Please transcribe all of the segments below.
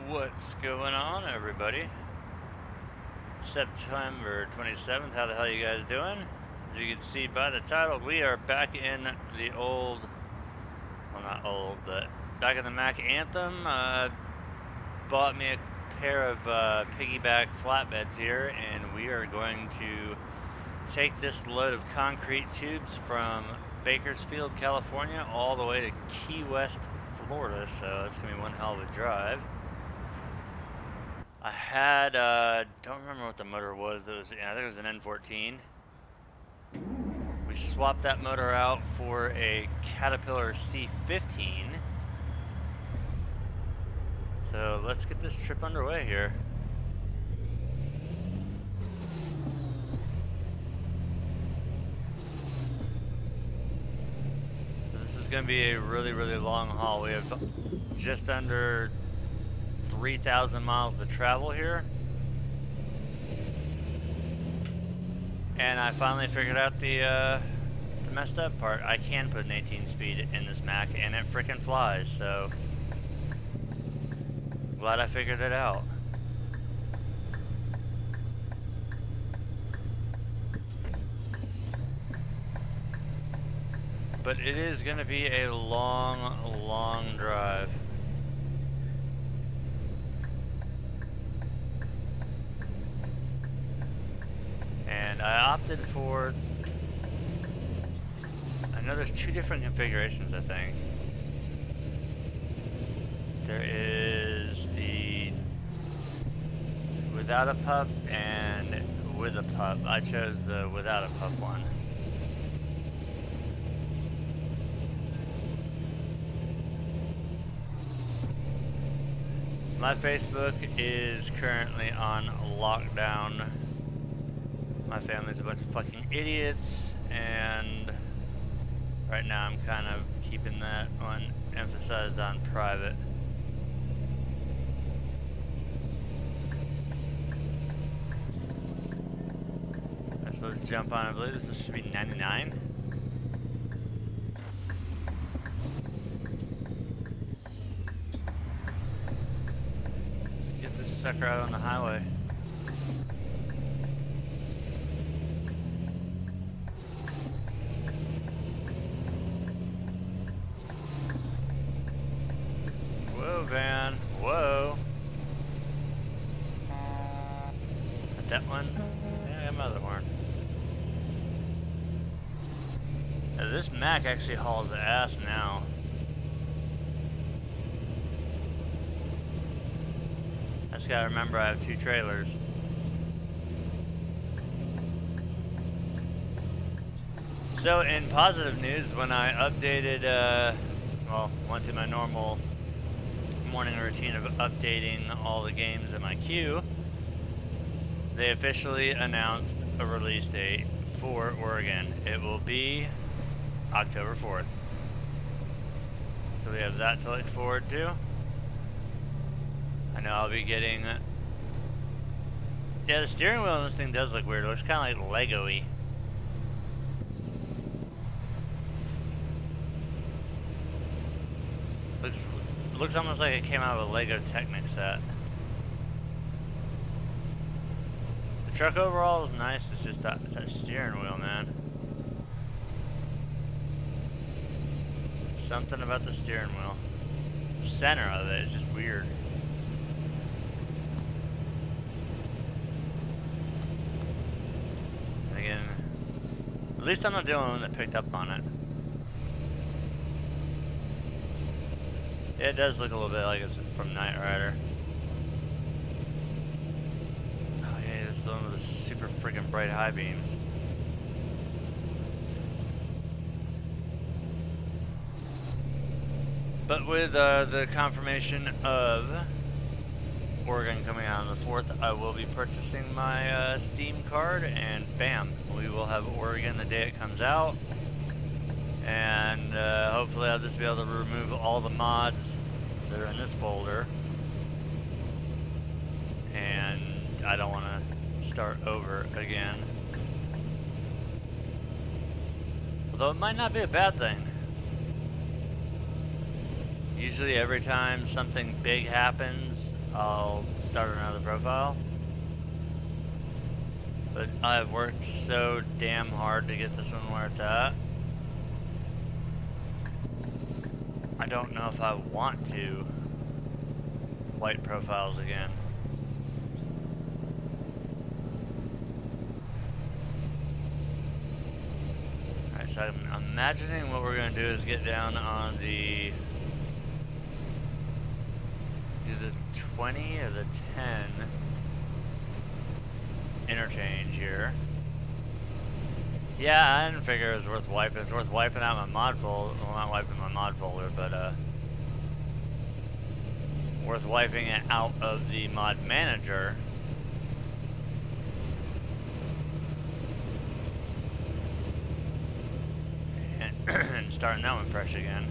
What's going on, everybody? September 27th, how the hell you guys doing? As you can see by the title, we are back in the old, well not old, but back in the Mack Anthem. Bought me a pair of Piggyback flatbeds here, and we are going to take this load of concrete tubes from Bakersfield, California, all the way to Key West, Florida, so it's going to be one hell of a drive. I had, don't remember what the motor was. I think it was an N14. We swapped that motor out for a Caterpillar C15. So let's get this trip underway here. This is going to be a really, really long haul. We have just under 3,000 miles to travel here, and I finally figured out the messed up part. I can put an 18 speed in this Mack and it freaking flies, so glad I figured it out. But it is going to be a long drive. And I opted for, I know there's two different configurations, I think. There is the without a pup and with a pup. I chose the without a pup one. My Facebook is currently on lockdown. My family's a bunch of fucking idiots, and right now I'm kind of keeping that one emphasized on private. So let's jump on. I believe this should be 99. Let's get this sucker out on the highway. Van, whoa. That one? Yeah, I got my other horn. Now, this Mack actually hauls ass now. I just gotta remember I have two trailers. So in positive news, when I updated, well, went to my normal morning routine of updating all the games in my queue, they officially announced a release date for Oregon. It will be October 4th. So we have that to look forward to. I know I'll be getting, yeah, the steering wheel on this thing does look weird. It looks kind of like Lego-y. Looks almost like it came out of a Lego Technic set. The truck overall is nice, it's just that steering wheel, man. Something about the steering wheel. The center of it is just weird. And again, at least I'm not the only one that picked up on it. It does look a little bit like it's from Knight Rider. Oh yeah, this is the one with the super freaking bright high beams. But with the confirmation of Oregon coming out on the 4th, I will be purchasing my Steam card, and bam, we will have Oregon the day it comes out. And hopefully I'll just be able to remove all the mods that are in this folder, and I don't want to start over again. Although it might not be a bad thing. Usually every time something big happens, I'll start another profile. But I've worked so damn hard to get this one where it's at. I don't know if I want to white profiles again. Alright, so I'm imagining what we're going to do is get down on the either 20 or the 10 interchange here. Yeah, I didn't figure it was worth wiping. It's worth wiping out my mod folder. Well, not wiping my mod folder, but worth wiping it out of the mod manager. And starting that one fresh again.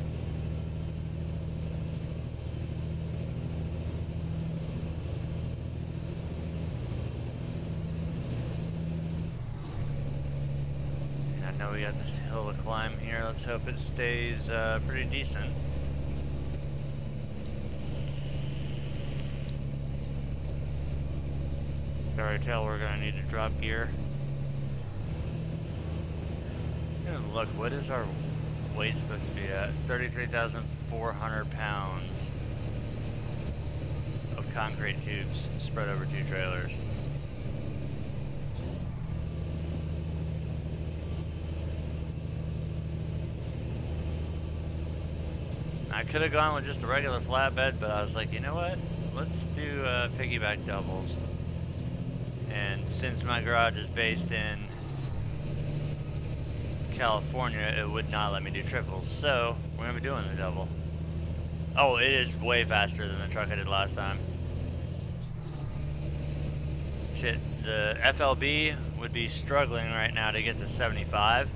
I know we got this hill to climb here. Let's hope it stays pretty decent. Can already tell we're gonna need to drop gear. Look, what is our weight supposed to be at? 33,400 pounds of concrete tubes spread over 2 trailers. I could have gone with just a regular flatbed, but I was like, you know what? Let's do piggyback doubles. And since my garage is based in California, it would not let me do triples, so we're gonna be doing the double. Oh, it is way faster than the truck I did last time. Shit, the FLB would be struggling right now to get to 75.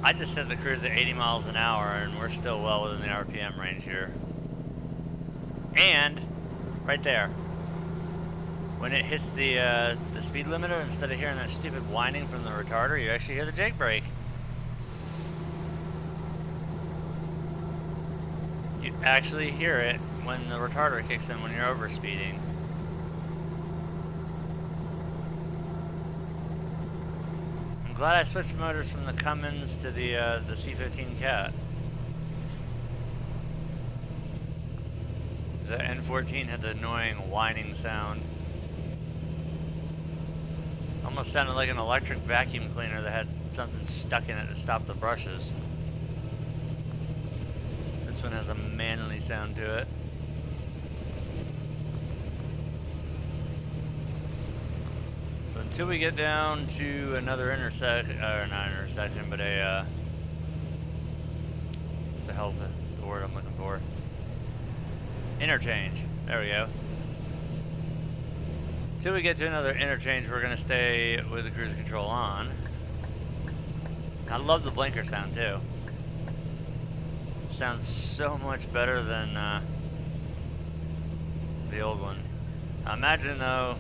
I just set the cruise at 80 miles an hour and we're still well within the RPM range here. And right there, when it hits the speed limiter, instead of hearing that stupid whining from the retarder, you actually hear the Jake brake. You actually hear it when the retarder kicks in when you're over speeding. I'm glad I switched motors from the Cummins to the C15 Cat. The N14 had the annoying whining sound. Almost sounded like an electric vacuum cleaner that had something stuck in it to stop the brushes. This one has a manly sound to it. So until we get down to another intersection, or not intersection, but a, what the hell's the word I'm looking for? Interchange. There we go. Till we get to another interchange, we're going to stay with the cruise control on. I love the blinker sound too. Sounds so much better than the old one. Now imagine though,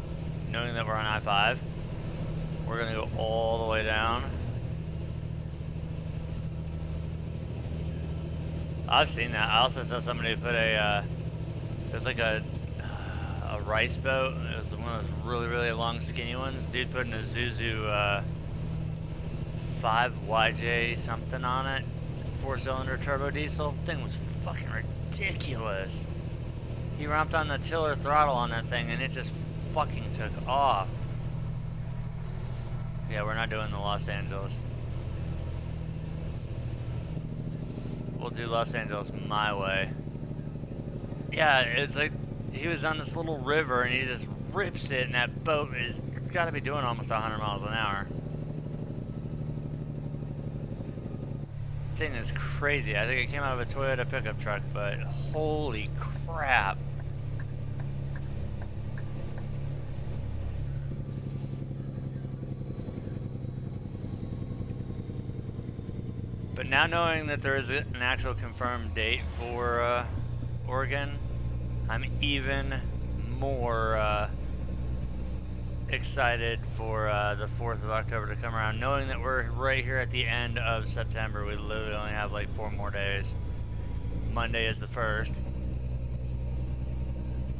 knowing that we're on I-5, we're going to go all the way down. I've seen that. I also saw somebody put a, it was like a rice boat. It was one of those really, really long, skinny ones. Dude put in a Zuzu 5YJ something on it. 4-cylinder turbo diesel. Thing was fucking ridiculous. He ramped on the tiller throttle on that thing and it just fucking took off. Yeah, we're not doing the Los Angeles. We'll do Los Angeles my way. Yeah, it's like he was on this little river and he just rips it, and that boat is got to be doing almost 100 miles an hour. Thing is crazy. I think it came out of a Toyota pickup truck, but holy crap. But now knowing that there is an actual confirmed date for Oregon, I'm even more excited for the 4th of October to come around, knowing that we're right here at the end of September. We literally only have like 4 more days. Monday is the 1st.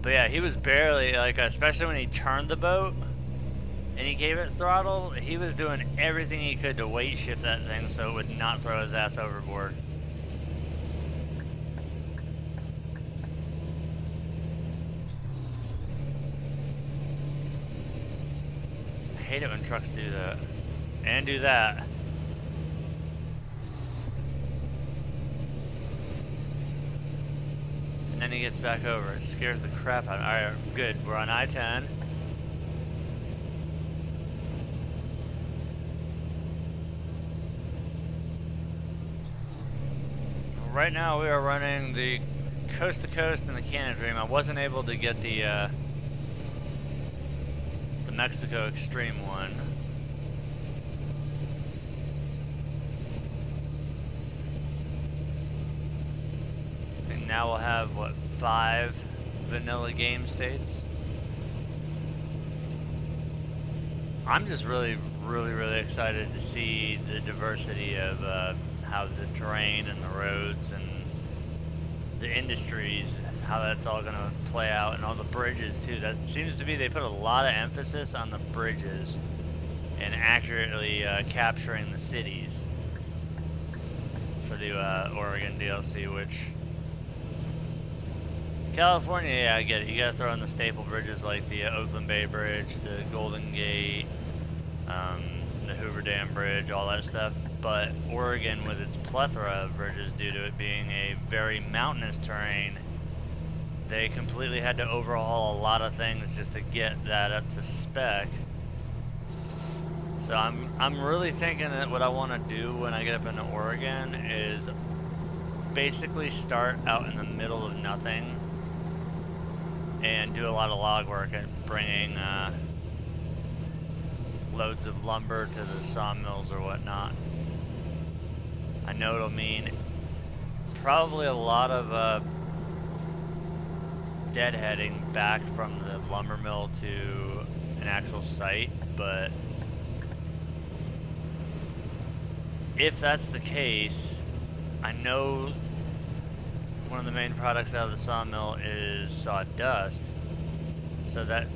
But yeah, he was barely, like, especially when he turned the boat and he gave it throttle, he was doing everything he could to weight shift that thing so it would not throw his ass overboard. I hate it when trucks do that. And do that. And then he gets back over. It scares the crap out of him. Alright, good. We're on I-10. Right now we are running the Coast to Coast and the Cannon Dream. I wasn't able to get the Mexico Extreme one. And now we'll have, what, 5 vanilla game states? I'm just really excited to see the diversity of how the terrain and the roads and the industries, how that's all going to play out, and all the bridges too. That seems to be, they put a lot of emphasis on the bridges and accurately capturing the cities for the Oregon DLC, which California, yeah, I get it. You gotta throw in the staple bridges like the Oakland Bay Bridge, the Golden Gate, the Hoover Dam Bridge, all that stuff. But Oregon, with its plethora of bridges due to it being a very mountainous terrain, they completely had to overhaul a lot of things just to get that up to spec. So I'm really thinking that what I want to do when I get up into Oregon is basically start out in the middle of nothing and do a lot of log work and bringing loads of lumber to the sawmills or whatnot. I know it'll mean probably a lot of deadheading back from the lumber mill to an actual site, but if that's the case, I know one of the main products out of the sawmill is sawdust, so that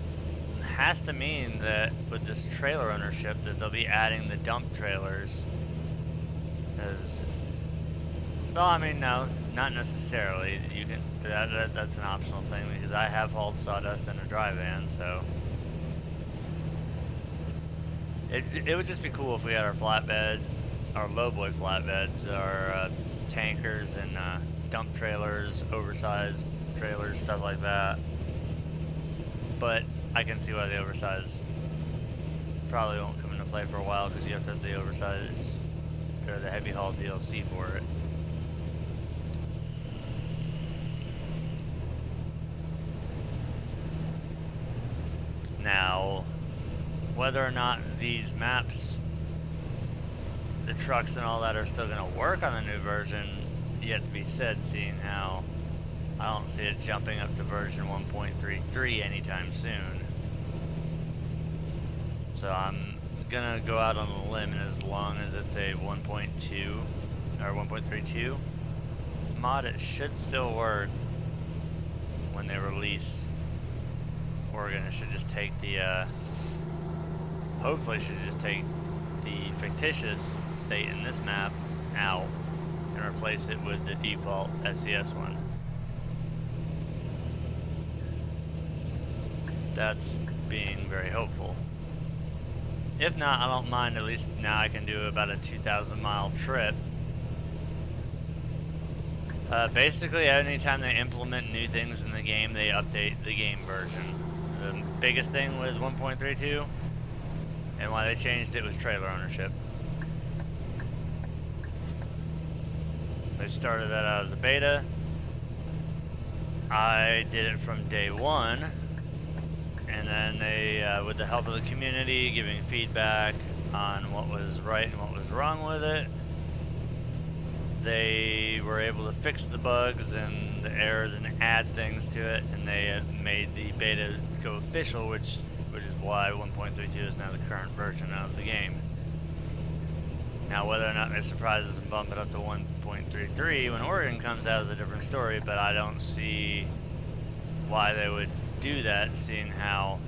has to mean that with this trailer ownership that they'll be adding the dump trailers. Well, I mean, no, not necessarily. You can that's an optional thing because I have hauled sawdust in a dry van, so it would just be cool if we had our flatbed, our lowboy flatbeds, our tankers and dump trailers, oversized trailers, stuff like that. But I can see why the oversized probably won't come into play for a while because you have to have the oversized or the heavy haul DLC for it. Now, whether or not these maps, the trucks and all that are still going to work on the new version, yet to be said, seeing how I don't see it jumping up to version 1.33 anytime soon. So I'm gonna go out on a limb, and as long as it's a 1.2 or 1.32 mod, it should still work when they release Oregon. It should just take the hopefully should just take the fictitious state in this map out and replace it with the default SES one. That's being very hopeful. If not, I don't mind. At least now I can do about a 2,000 mile trip. Basically, anytime they implement new things in the game, they update the game version. The biggest thing with 1.32 and why they changed it was trailer ownership. They started that out as a beta. I did it from day one. And then they, with the help of the community, giving feedback on what was right and what was wrong with it, they were able to fix the bugs and the errors and add things to it, and they made the beta go official, which is why 1.32 is now the current version of the game. Now, whether or not they surprise us and bump it up to 1.33 when Oregon comes out is a different story, but I don't see why they would do that, seeing how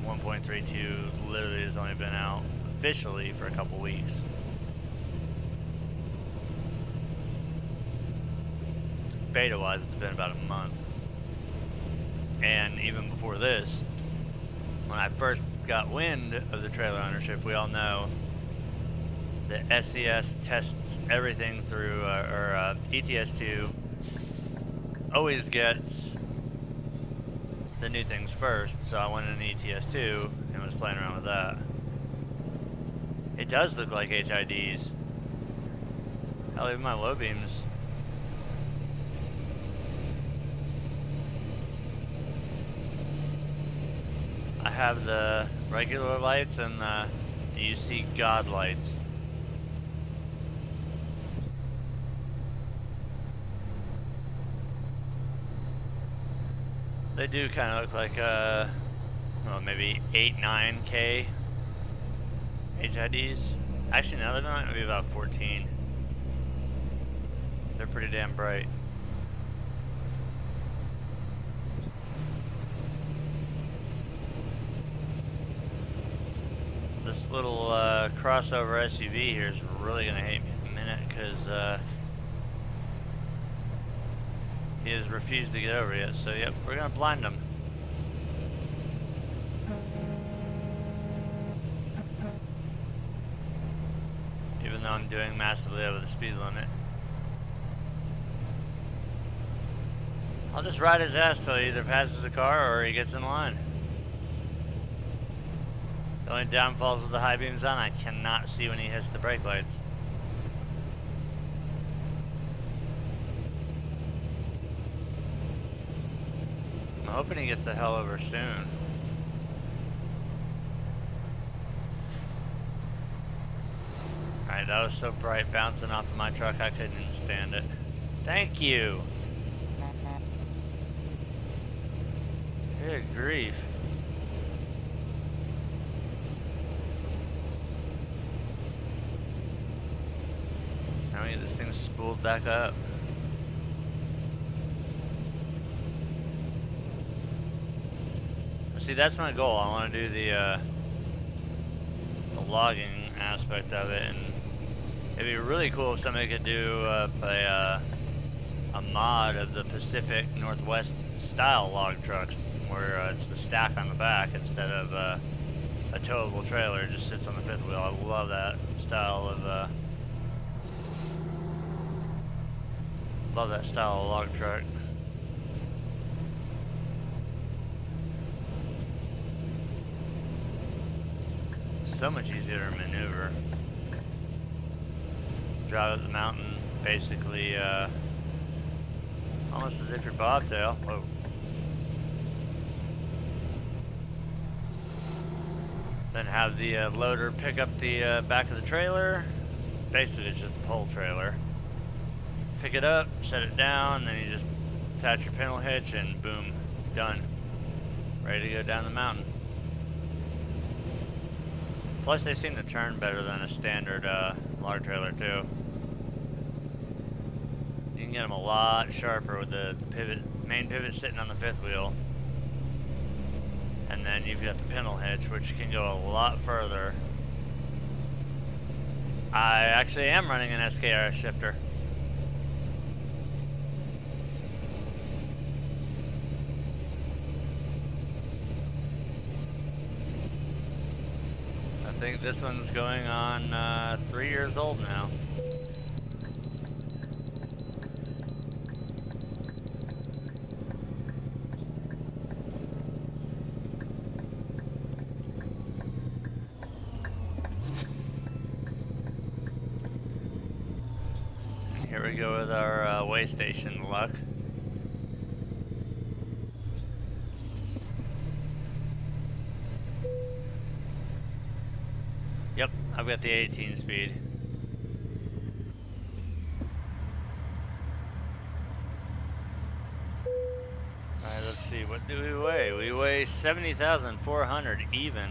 1.32 literally has only been out officially for a couple weeks. Beta-wise, it's been about a month. And even before this, when I first got wind of the trailer ownership, we all know the SCS tests everything through, ATS2 always gets the new things first, so I went in ATS2 and was playing around with that. It does look like HIDs. Hell, even my low beams. I have the regular lights and the UC God lights. They do kind of look like, well, maybe 8-9K HIDs. Actually, no, they're not. Maybe about 14. They're pretty damn bright. This little crossover SUV here is really gonna hate me in a minute because he has refused to get over yet. So yep, we're gonna blind him. Even though I'm doing massively over the speed limit. I'll just ride his ass till he either passes the car or he gets in line. The only downfalls with the high beams on, I cannot see when he hits the brake lights. I'm hoping he gets the hell over soon. Alright, that was so bright bouncing off of my truck I couldn't even stand it. Thank you! Good grief. Now we get this thing spooled back up. See, that's my goal. I want to do the logging aspect of it, and it'd be really cool if somebody could do a mod of the Pacific Northwest style log trucks, where it's the stack on the back instead of a towable trailer. It just sits on the fifth wheel. I love that style of log truck. So much easier to maneuver. Drive up the mountain, basically, almost as if you're bobtail. Whoa. Then have the loader pick up the back of the trailer. Basically, it's just a pole trailer. Pick it up, set it down, then you just attach your pintle hitch, and boom, done. Ready to go down the mountain. Plus, they seem to turn better than a standard log trailer too. You can get them a lot sharper with the main pivot sitting on the fifth wheel, and then you've got the pintle hitch, which can go a lot further. I actually am running an SKRS shifter. I think this one's going on 3 years old now. And here we go with our way station luck. Yep, I've got the 18 speed. Alright, let's see, what do we weigh? We weigh 70,400 even.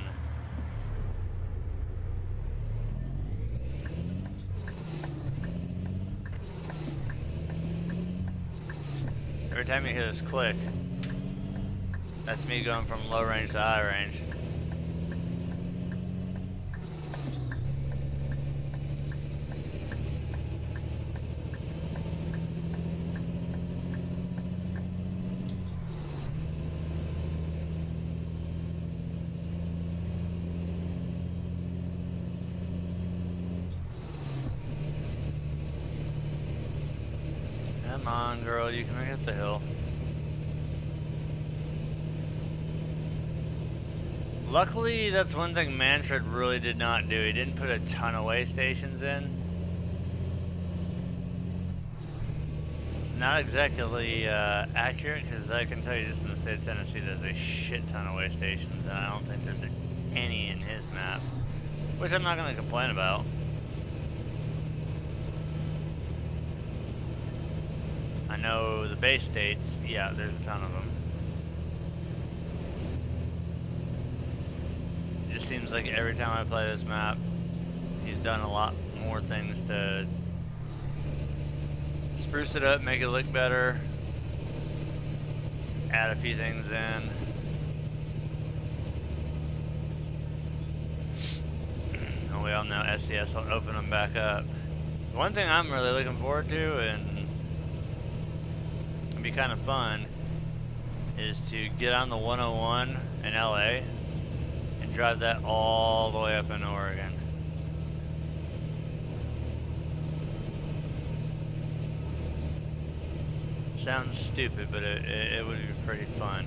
Every time you hear this click, That's me going from low range to high range. Come on, girl, you can make it up the hill. Luckily, that's one thing Manfred really did not do. He didn't put a ton of way stations in. It's not exactly accurate, because I can tell you just in the state of Tennessee there's a shit ton of way stations, and I don't think there's any in his map. Which I'm not going to complain about. I know the base states, yeah, there's a ton of them. It just seems like every time I play this map, he's done a lot more things to spruce it up, make it look better, add a few things in. And we all know SCS will open them back up. One thing I'm really looking forward to, and be kind of fun, is to get on the 101 in LA and drive that all the way up in Oregon. Sounds stupid, but it would be pretty fun.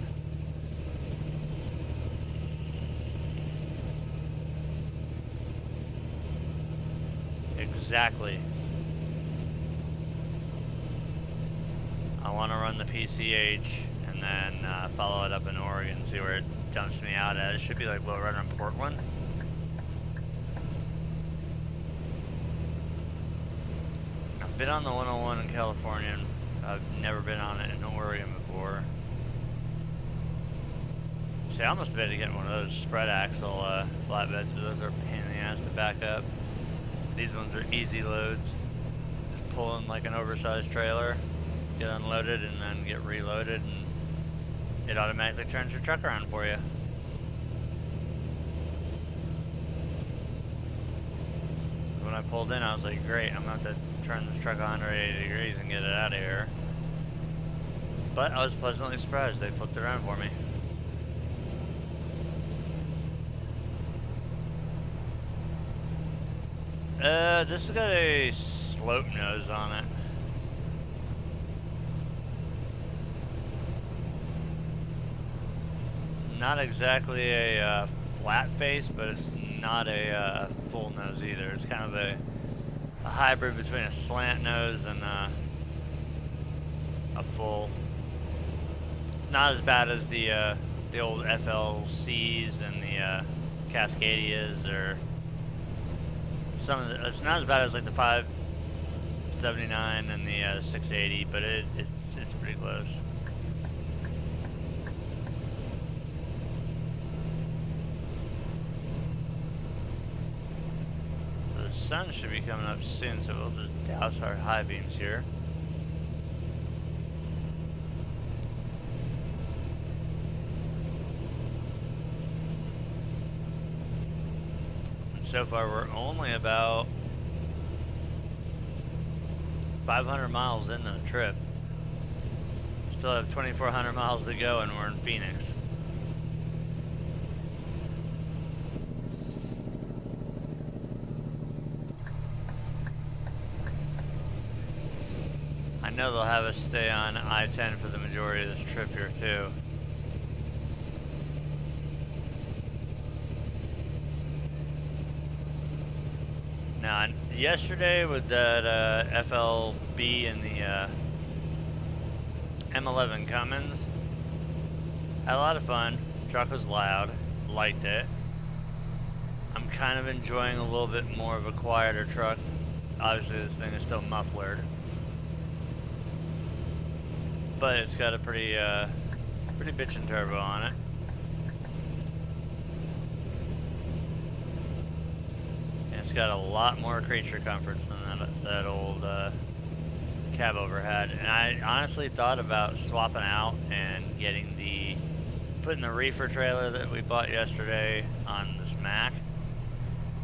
Exactly. I want to run the PCH and then follow it up in Oregon, see where it dumps me out at. It should be like, well, right on Portland. I've been on the 101 in California, and I've never been on it in Oregon before. See, I almost debated getting one of those spread axle flatbeds, but those are a pain in the ass to back up. These ones are easy loads. Just pull in like an oversized trailer, get unloaded, and then get reloaded, and it automatically turns your truck around for you. When I pulled in, I was like, great, I'm going to have to turn this truck 180 degrees and get it out of here. But I was pleasantly surprised, they flipped it around for me. This has got a slope nose on it. Not exactly a flat face, but it's not a full nose either. It's kind of a hybrid between a slant nose and a full. It's not as bad as the old FLCs and the Cascadias, or some of the, it's not as bad as like the 579 and the 680, but it's pretty close. The sun should be coming up soon, so we'll just douse our high beams here. So far, we're only about 500 miles into the trip. Still have 2,400 miles to go, and we're in Phoenix. I know they'll have us stay on I-10 for the majority of this trip here, too. Now, yesterday with that FLB and the M11 Cummins, had a lot of fun. Truck was loud, liked it. I'm kind of enjoying a little bit more of a quieter truck. Obviously, this thing is still mufflered, but it's got a pretty bitchin' turbo on it. It's got a lot more creature comforts than that old cab over had, and I honestly thought about swapping out and putting the reefer trailer that we bought yesterday on this Mack,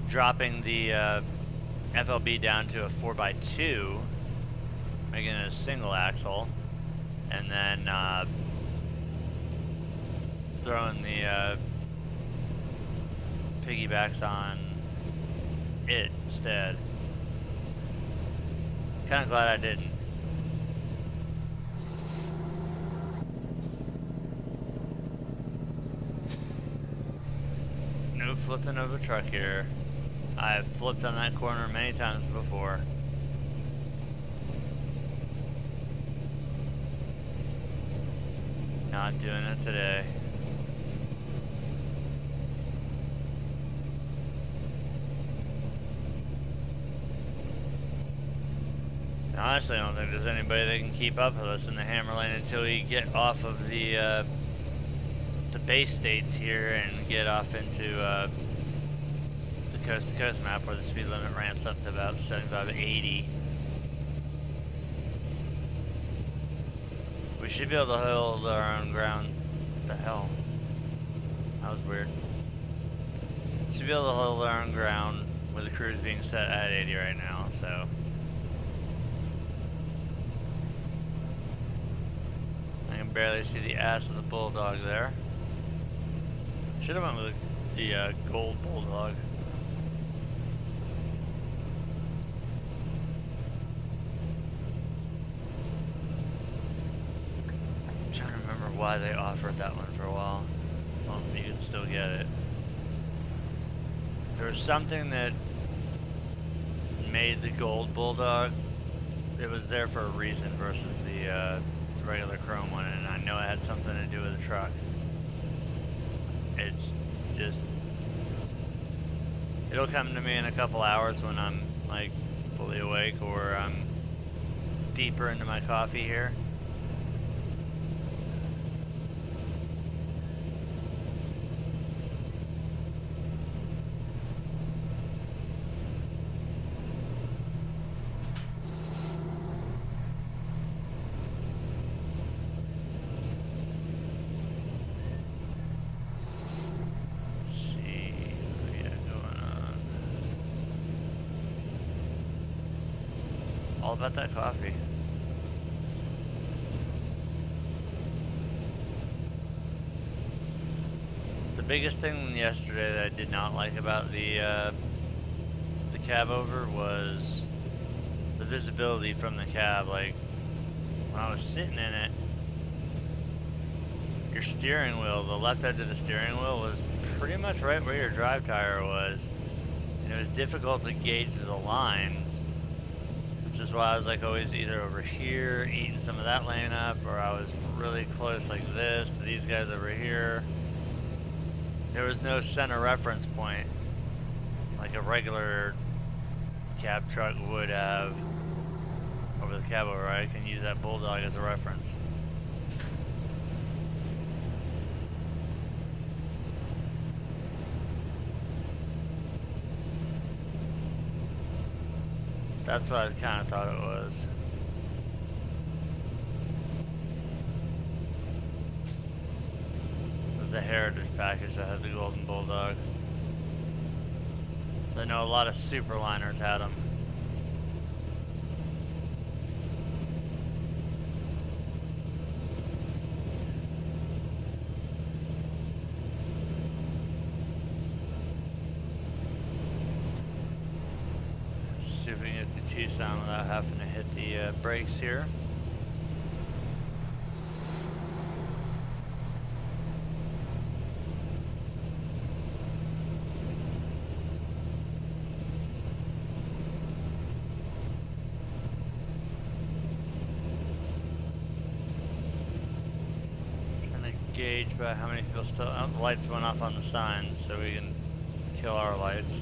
dropping the FLB down to a 4x2, making it a single axle, and then throwing the piggybacks on it instead. Kind of glad I didn't. No flipping of a truck here. I've flipped on that corner many times before. Not doing it today. Honestly, I don't think there's anybody that can keep up with us in the hammer lane until we get off of the base states here and get off into the coast-to-coast map where the speed limit ramps up to about 75, 80. We should be able to hold our own ground. What the hell? That was weird. Should be able to hold our own ground with the cruise being set at 80 right now, so. I can barely see the ass of the Bulldog there. Should have went with the gold Bulldog. I'm trying to remember why they offered that one for a while. Well, you can still get it. There was something that made the gold Bulldog. It was there for a reason versus the regular chrome one, and I know it had something to do with the truck. It's just, it'll come to me in a couple hours when I'm like fully awake or I'm deeper into my coffee here. All about that coffee. The biggest thing yesterday that I did not like about the cab over was the visibility from the cab. Like when I was sitting in it, your steering wheel, the left edge of the steering wheel was pretty much right where your drive tire was, and it was difficult to gauge the lines. Which is why I was like always either over here eating some of that lane up, or I was really close like this to these guys over here. There was no center reference point like a regular cab truck would have over the cab over. I can use that Bulldog as a reference. That's what I kind of thought it was. It was the Heritage package that had the Golden Bulldog. I know a lot of Superliners had them. See if we can get to Tucson without having to hit the brakes here. Trying to gauge by how many people still. Oh, the lights went off on the signs, so we can kill our lights.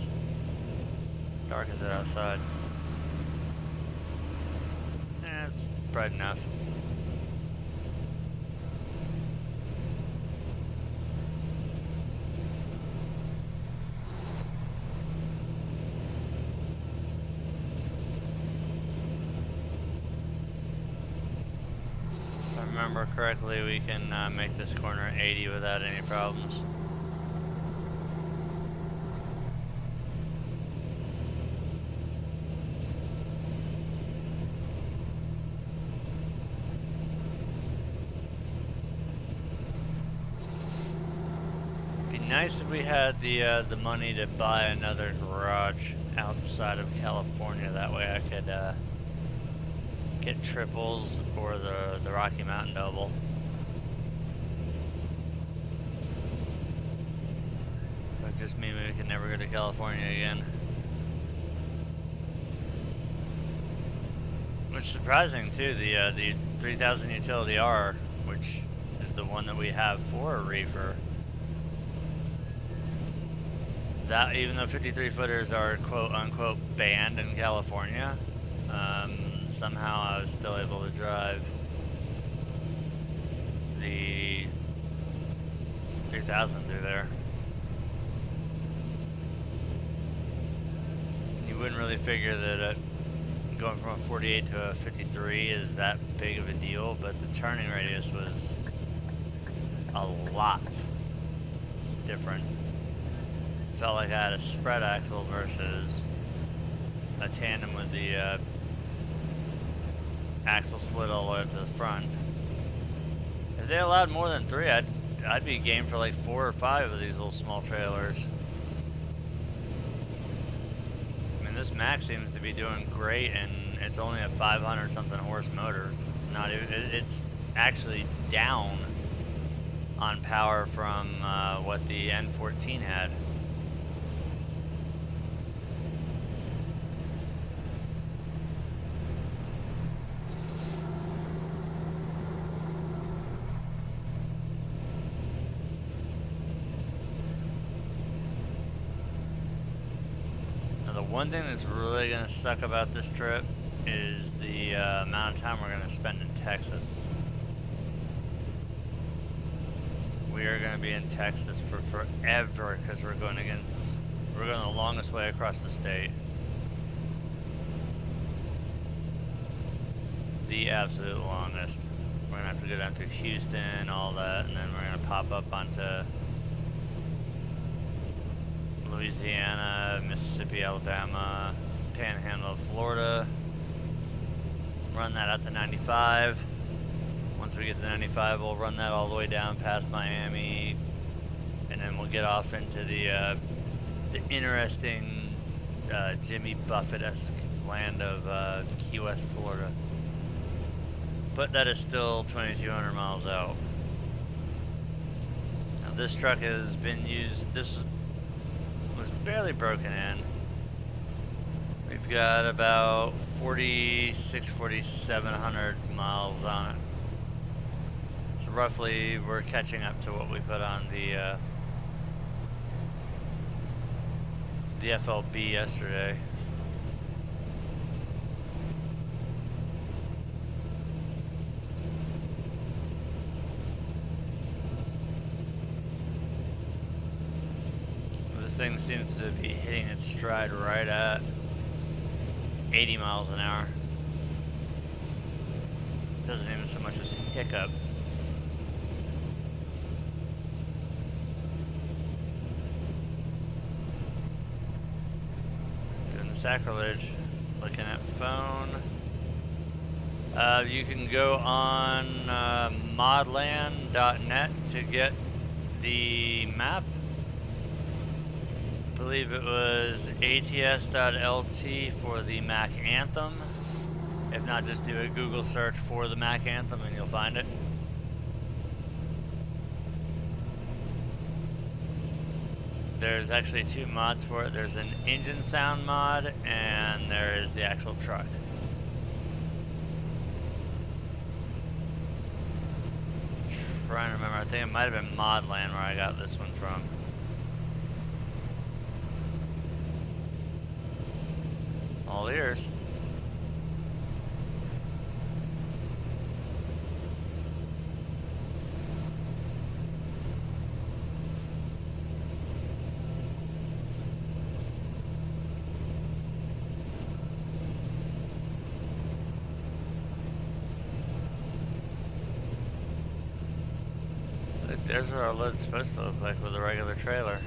Dark is it outside? Yeah, it's bright enough. If I remember remember correctly, we can make this corner 80 without any problems. Nice if we had the money to buy another garage outside of California. That way I could get triples or the Rocky Mountain double. That just means we can never go to California again. Which is surprising too. The 3000 Utility R, which is the one that we have for a reefer. That, even though 53 footers are quote unquote banned in California, somehow I was still able to drive the 3000 through there. You wouldn't really figure that going from a 48 to a 53 is that big of a deal, but the turning radius was a lot different. Felt like I had a spread axle versus a tandem with the axle slid all the way up to the front. If they allowed more than 3, I'd be game for like 4 or 5 of these little small trailers. I mean, this Mack seems to be doing great, and it's only a 500 something horse motor. It's actually down on power from what the N14 had. One thing that's really going to suck about this trip is the amount of time we're going to spend in Texas. We are going to be in Texas for forever because we're going the longest way across the state. The absolute longest. We're going to have to go down through Houston, all that, and then we're going to pop up onto Louisiana, Mississippi, Alabama, Panhandle of Florida. Run that out to 95. Once we get to 95, we'll run that all the way down past Miami, and then we'll get off into the interesting Jimmy Buffett-esque land of Key West, Florida. But that is still 2,200 miles out. Now this truck has been used. This was barely broken in. We've got about 4,700 miles on it. So roughly we're catching up to what we put on the FLB yesterday. Thing seems to be hitting its stride right at 80 miles an hour. Doesn't even so much as hiccup. Doing the sacrilege. Looking at phone. You can go on modland.net to get the map. I believe it was ATS.LT for the Mack Anthem. If not, just do a Google search for the Mack Anthem and you'll find it. There's actually 2 mods for it. There's an engine sound mod and there is the actual truck. Trying to remember, I think it might have been Modland where I got this one from. All ears. There's what our load's supposed to look like with a regular trailer.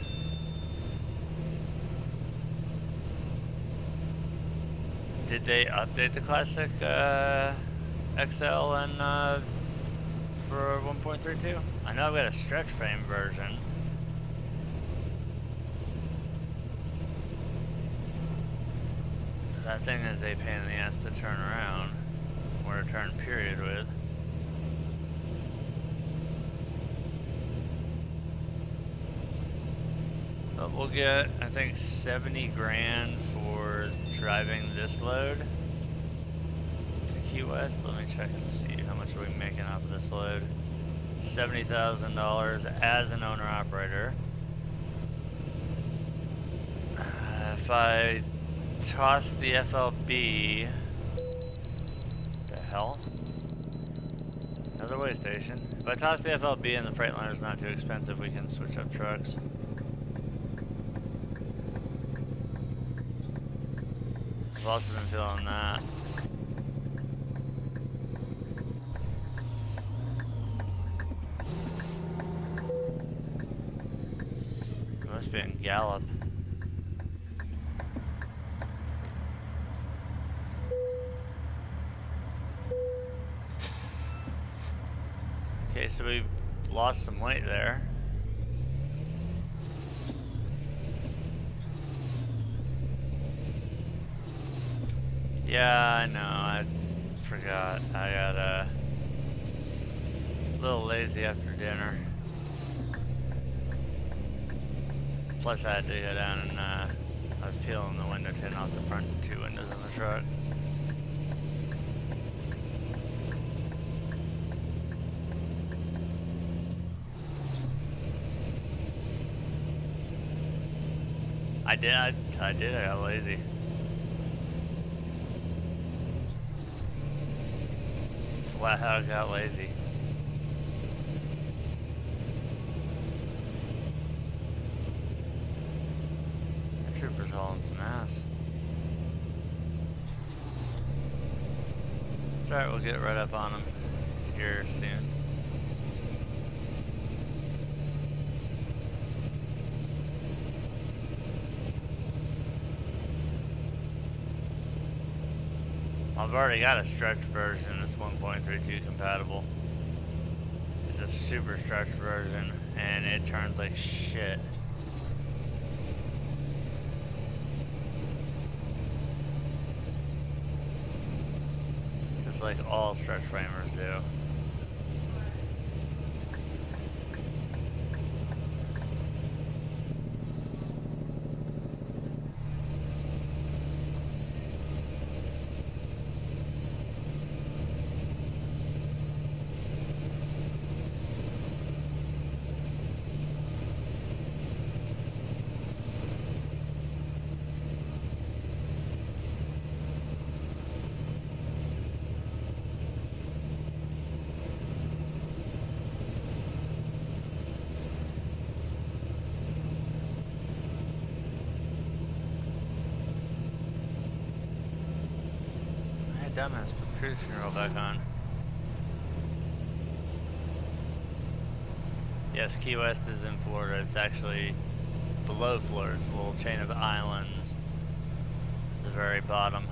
Did they update the classic XL and for 1.32? I know I've got a stretch frame version. That thing is a pain in the ass to turn around, or to turn period with. But we'll get, I think, 70 grand for driving this load to Key West. Let me check and see how much are we making off of this load. $70,000 as an owner-operator. If I toss the FLB, the hell? Another way station. If I toss the FLB and the Freightliner's not too expensive, we can switch up trucks. I've also been feeling that. It must be in Gallup. Okay, so we lost some weight there. Yeah, I know, I forgot. I got a little lazy after dinner. Plus I had to go down and I was peeling the window tint off the front two windows in the truck. I got lazy. Flat out got lazy. That trooper's hauling some ass. It's alright, we'll get right up on him here soon. I've already got a stretched version that's 1.32 compatible. It's a super stretched version and it turns like shit. Just like all stretch framers do. Dumbass, put cruise control back on. Yes, Key West is in Florida. It's actually below Florida. It's a little chain of islands at the very bottom.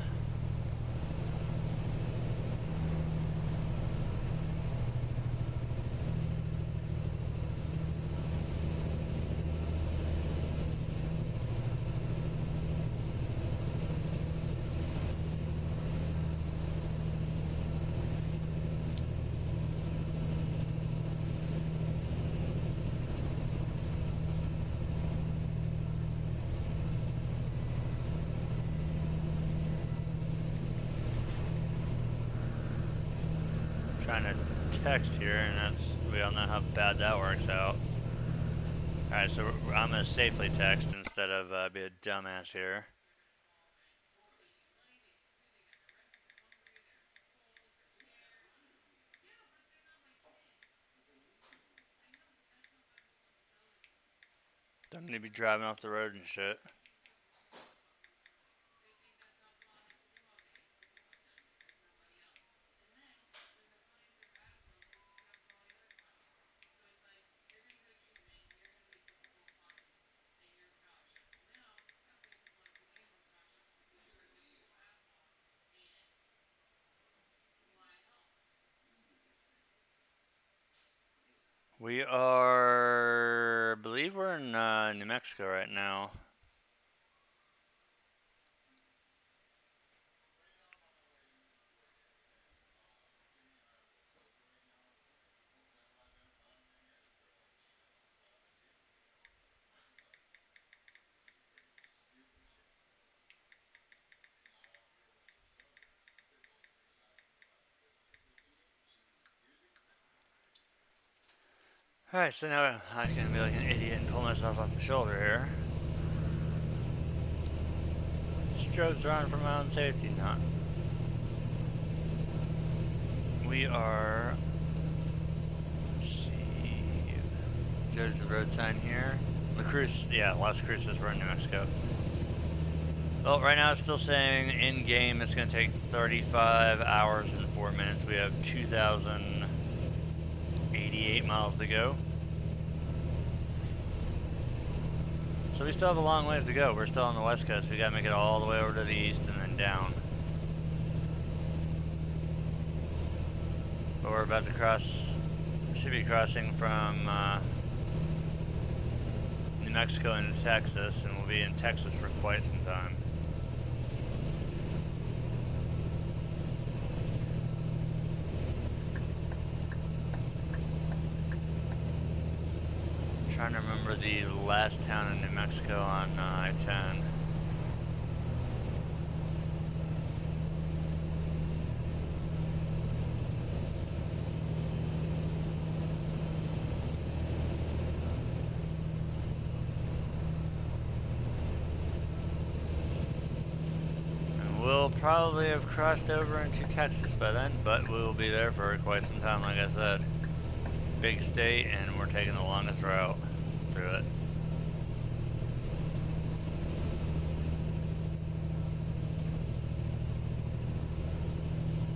Trying to text here, and we all know how bad that works out. Alright, so I'm going to safely text instead of be a dumbass here. Don't need to be driving off the road and shit. We are, I believe we're in New Mexico right now. Alright, so now I can be like an idiot and pull myself off the shoulder here. Strokes around for my own safety, not. We are, let's see, there's the road sign here. La Cruz, yeah, Las Cruces, we're in New Mexico. Well, right now it's still saying in game it's going to take 35 hours and 4 minutes. We have 2,088 miles to go. So we still have a long ways to go. We're still on the west coast. We got to make it all the way over to the east and then down. But we're about to cross, should be crossing from New Mexico into Texas, and we'll be in Texas for quite some time. Trying to remember the last town in New Mexico on I-10. And we'll probably have crossed over into Texas by then, but we will be there for quite some time, like I said. Big state, and we're taking the longest route through it.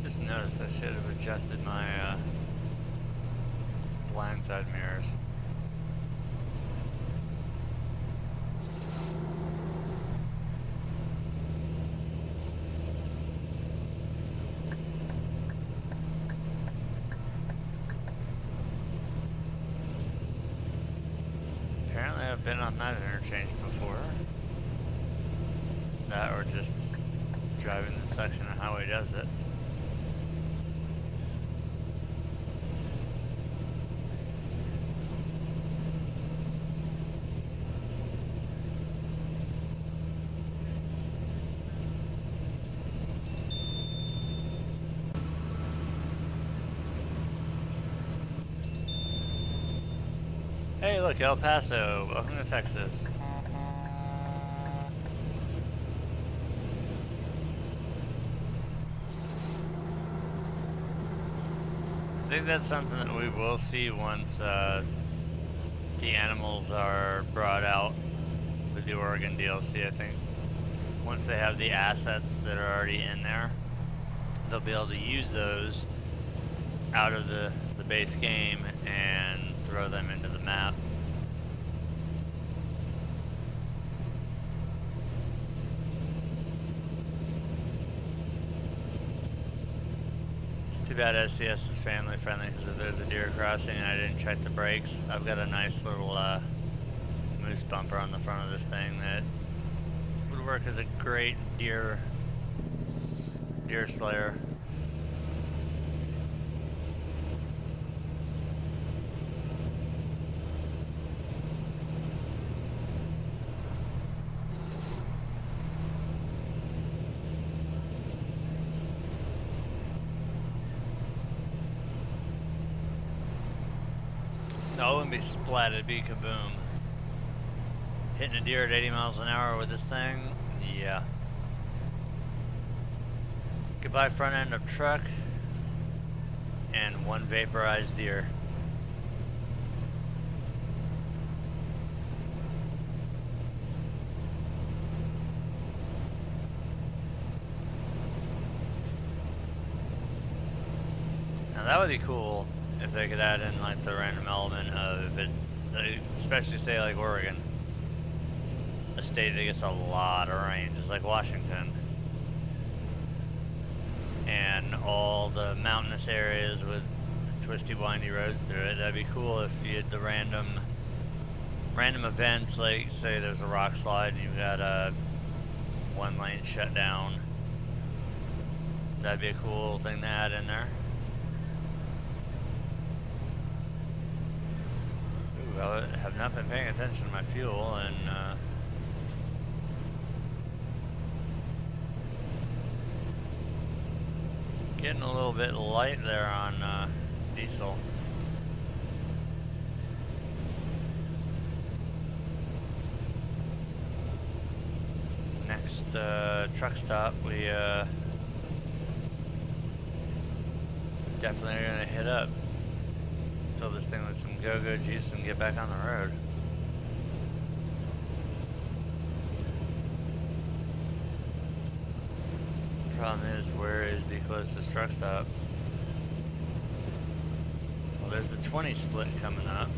Just noticed I should have adjusted my blind side mirrors. Apparently I've been on that interchange before. That or just driving the section of highway does it. Hey, look, El Paso. Welcome to Texas. I think that's something that we will see once the animals are brought out with the Oregon DLC. I think once they have the assets that are already in there, they'll be able to use those out of the base game and throw them into the map. It's too bad SCS is family friendly, because if there's a deer crossing and I didn't check the brakes, I've got a nice little moose bumper on the front of this thing that would work as a great deer slayer. No, it wouldn't be splat, it'd be kaboom. Hitting a deer at 80 miles an hour with this thing, yeah. Goodbye front end of truck, and one vaporized deer. Now that would be cool if they could add in like the random element of it, especially say like Oregon, a state that gets a lot of rain, just like Washington. And all the mountainous areas with twisty, windy roads through it. That'd be cool if you had the random events, like say there's a rock slide and you've got a one lane shut down. That'd be a cool thing to add in there. Ooh, I have not been paying attention to my fuel, and getting a little bit light there on diesel. Next truck stop, we definitely are gonna hit up, fill this thing with some go-go juice and get back on the road. Problem is, where is the closest truck stop? Well, there's the 20 split coming up.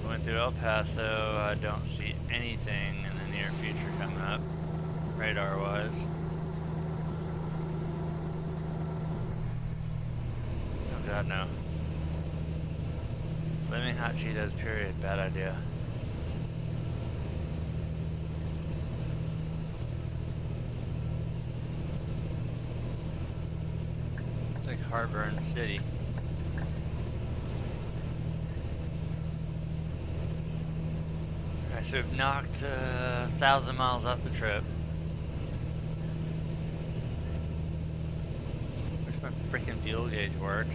Going through El Paso, I don't see anything in the near future coming up, radar-wise. Oh god, no. Flaming hot Cheetos, period. Bad idea. It's like Heartburn City. Alright, so we've knocked 1,000 miles off the trip. Wish my freaking fuel gauge worked.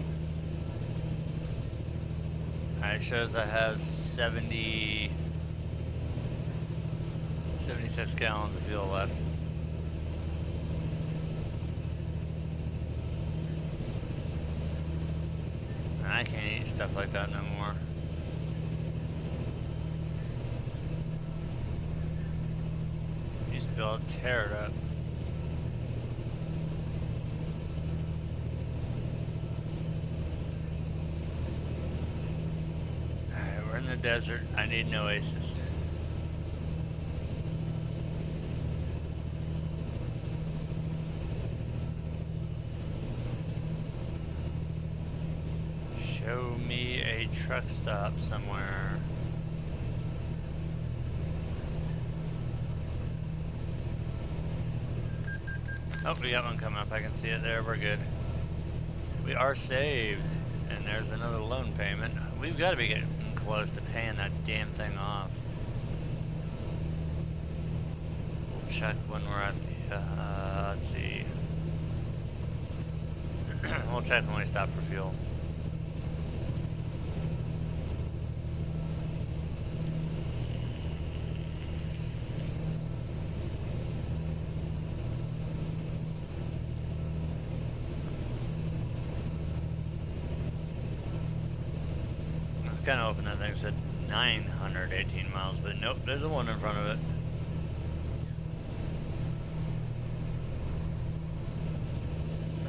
Alright, it shows I have 76 gallons of fuel left. I can't eat stuff like that no more. Used to be able to tear it up. Alright, we're in the desert. I need an oasis. Show me a truck stop somewhere. Oh, we got one coming up. I can see it there. We're good. We are saved. And there's another loan payment. We've got to be getting close to paying that damn thing off. We'll check when we're at the, let's see. We'll check when we stop for fuel. Kind of open, that thing said 918 miles, but nope, there's a 1 in front of it.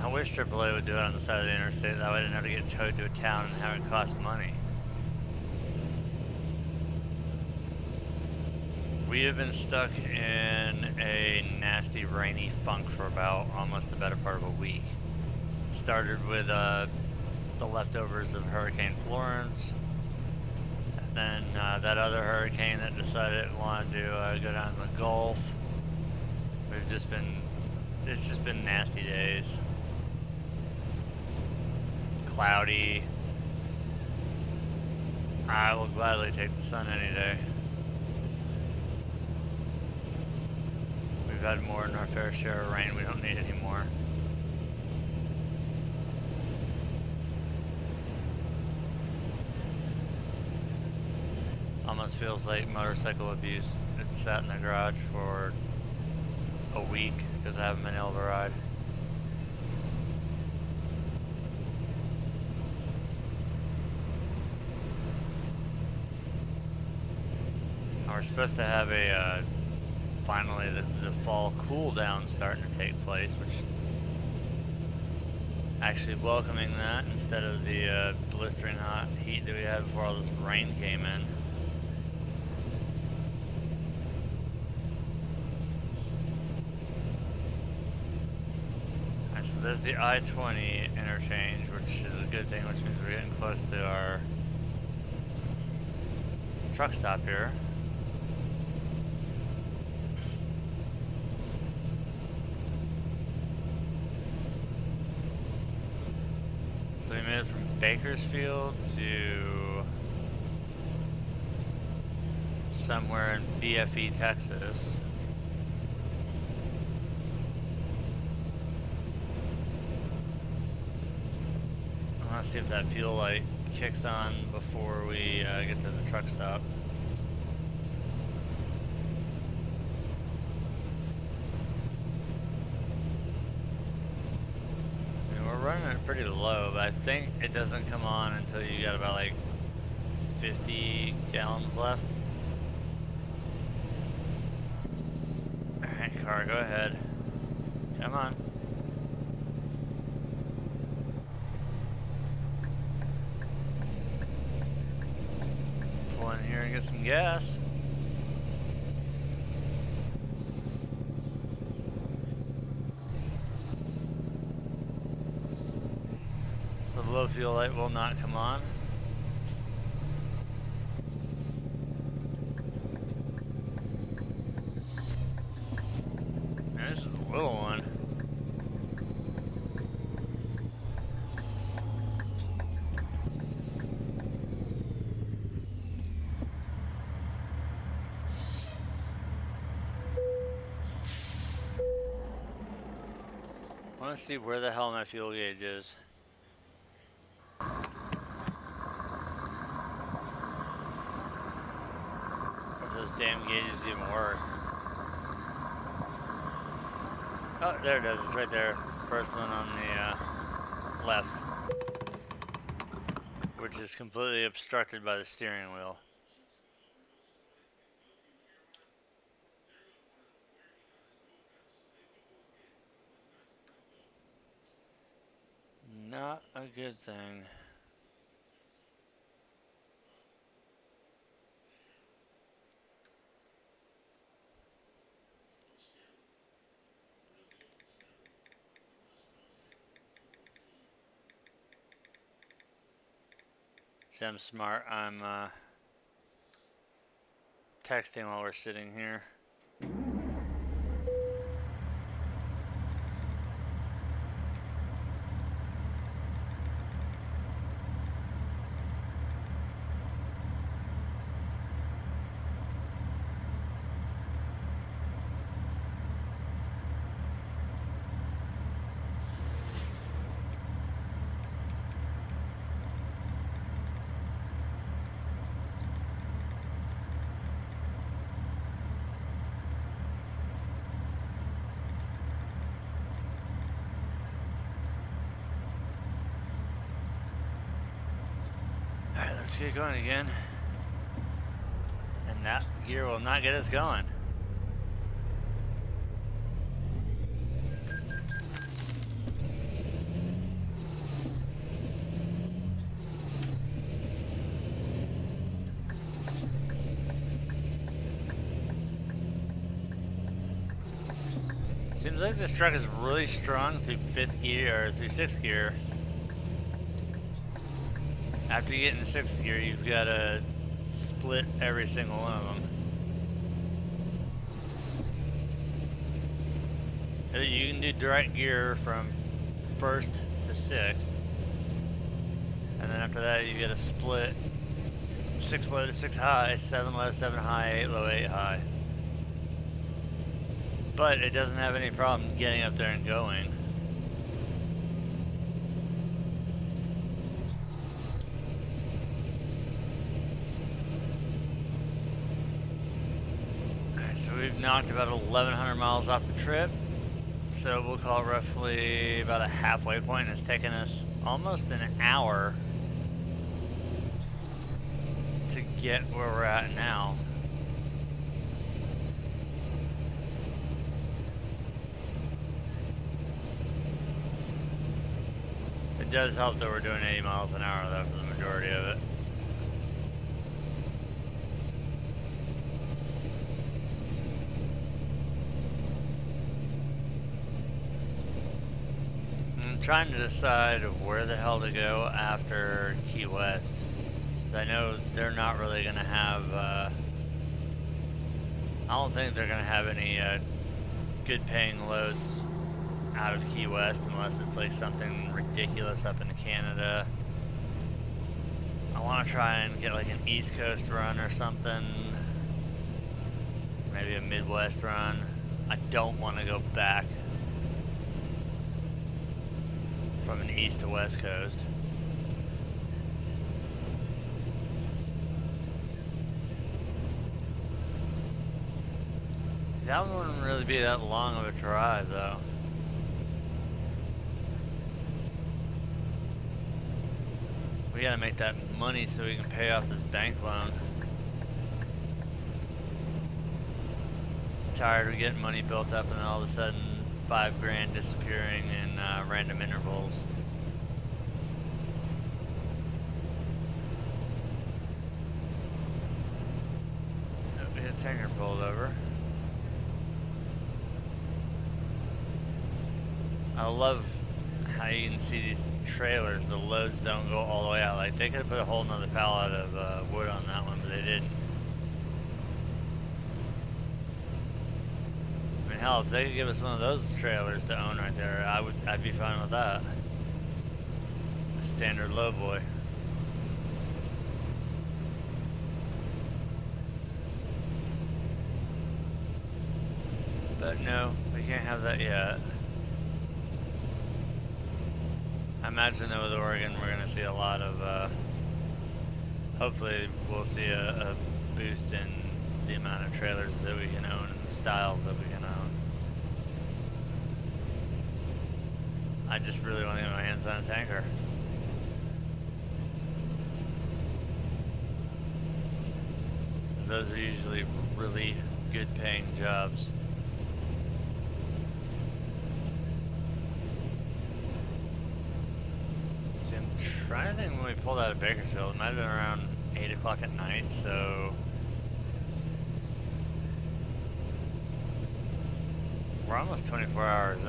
I wish AAA would do it on the side of the interstate, that way I didn't have to get towed to a town and have it cost money. We have been stuck in a nasty rainy funk for about almost the better part of a week. Started with the leftovers of Hurricane Florence. Then that other hurricane that decided it wanted to go down to the Gulf. It's just been nasty days. Cloudy. I will gladly take the sun any day. We've had more than our fair share of rain, we don't need any more. Almost feels like motorcycle abuse. It sat in the garage for a week because I haven't been able to ride. We're supposed to have a finally the fall cool down starting to take place, which actually welcoming that instead of the blistering hot heat that we had before all this rain came in. there's the I-20 interchange, which is a good thing, which means we're getting close to our truck stop here. So we made it from Bakersfield to somewhere in BFE, Texas. I want to see if that fuel light kicks on before we get to the truck stop. We're running it pretty low, but I think it doesn't come on until you got about like 50 gallons left. Alright, car, go ahead. Come on. Pull in here and get some gas. So the low fuel light will not come on. And this is a little one. I want to see where the hell my fuel gauge is. If those damn gauges even work. Oh, there it is. It's right there. First one on the left. Which is completely obstructed by the steering wheel. Not a good thing. See, I'm smart. I'm texting while we're sitting here. Alright, let's get going again. And that gear will not get us going. Seems like this truck is really strong through 5th gear, or through 6th gear. After you get in 6th gear, you've got to split every single one of them. You can do direct gear from 1st to 6th. And then after that, you get to split 6 low to 6 high, 7 low, 7 high, 8 low, 8 high. But it doesn't have any problem getting up there and going. Alright, so we've knocked about 1,100 miles off the trip. So we'll call it roughly about a halfway point. It's taken us almost an hour to get where we're at now. It does help that we're doing 80 miles an hour though for the majority of it. I'm trying to decide where the hell to go after Key West. I know they're not really gonna have, I don't think they're gonna have any good paying loads out of Key West unless it's like something ridiculous up in Canada. I want to try and get like an East Coast run or something, maybe a Midwest run. I don't want to go back from an East to West Coast. That wouldn't really be that long of a drive though. We gotta make that money so we can pay off this bank loan. Tired of getting money built up and all of a sudden $5 grand disappearing in random intervals. Oh, we had a tanker pulled over. I love how you can see these trailers, the loads don't go all the way out. Like they could have put a whole nother pallet of wood on that one, but they didn't. I mean, hell, if they could give us one of those trailers to own right there, I'd be fine with that. It's a standard low boy. But no, we can't have that yet. I imagine that with Oregon we're going to see a lot of, hopefully we'll see a boost in the amount of trailers that we can own and the styles that we can own. I just really want to get my hands on a tanker. Those are usually really good paying jobs. I'm trying to think when we pulled out of Bakersfield. It might have been around 8 o'clock at night, so we're almost 24 hours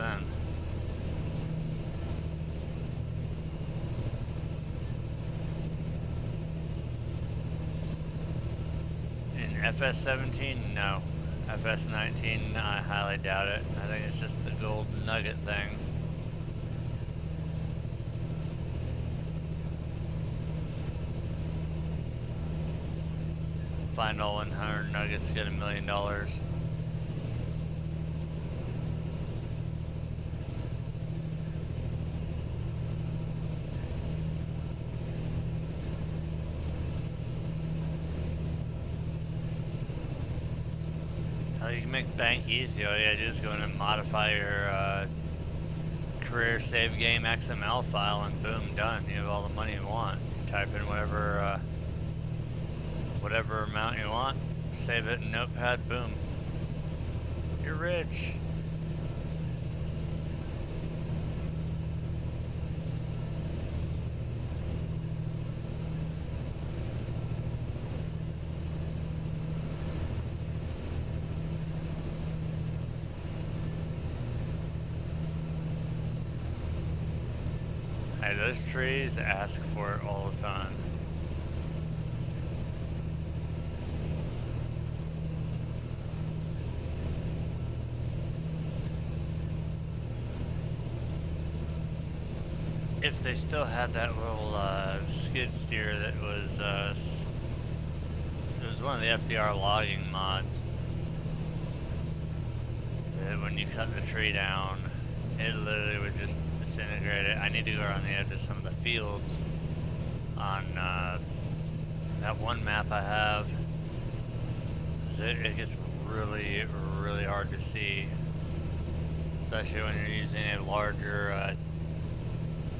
in. In FS17, no. FS19, I highly doubt it. I think it's just the gold nugget thing. Find all 100 nuggets, get $1 million. How you can make bank easy? Oh yeah, just go in and modify your career save game XML file and boom, done. You have all the money you want. You type in whatever amount you want, save it in Notepad, boom. You're rich. Hey, those trees ask for it all the time. If they still had that little skid steer that was, it was one of the FDR logging mods. That when you cut the tree down, it literally would just disintegrate it. I need to go around the edge of some of the fields on that one map I have. It gets really, really hard to see, especially when you're using a larger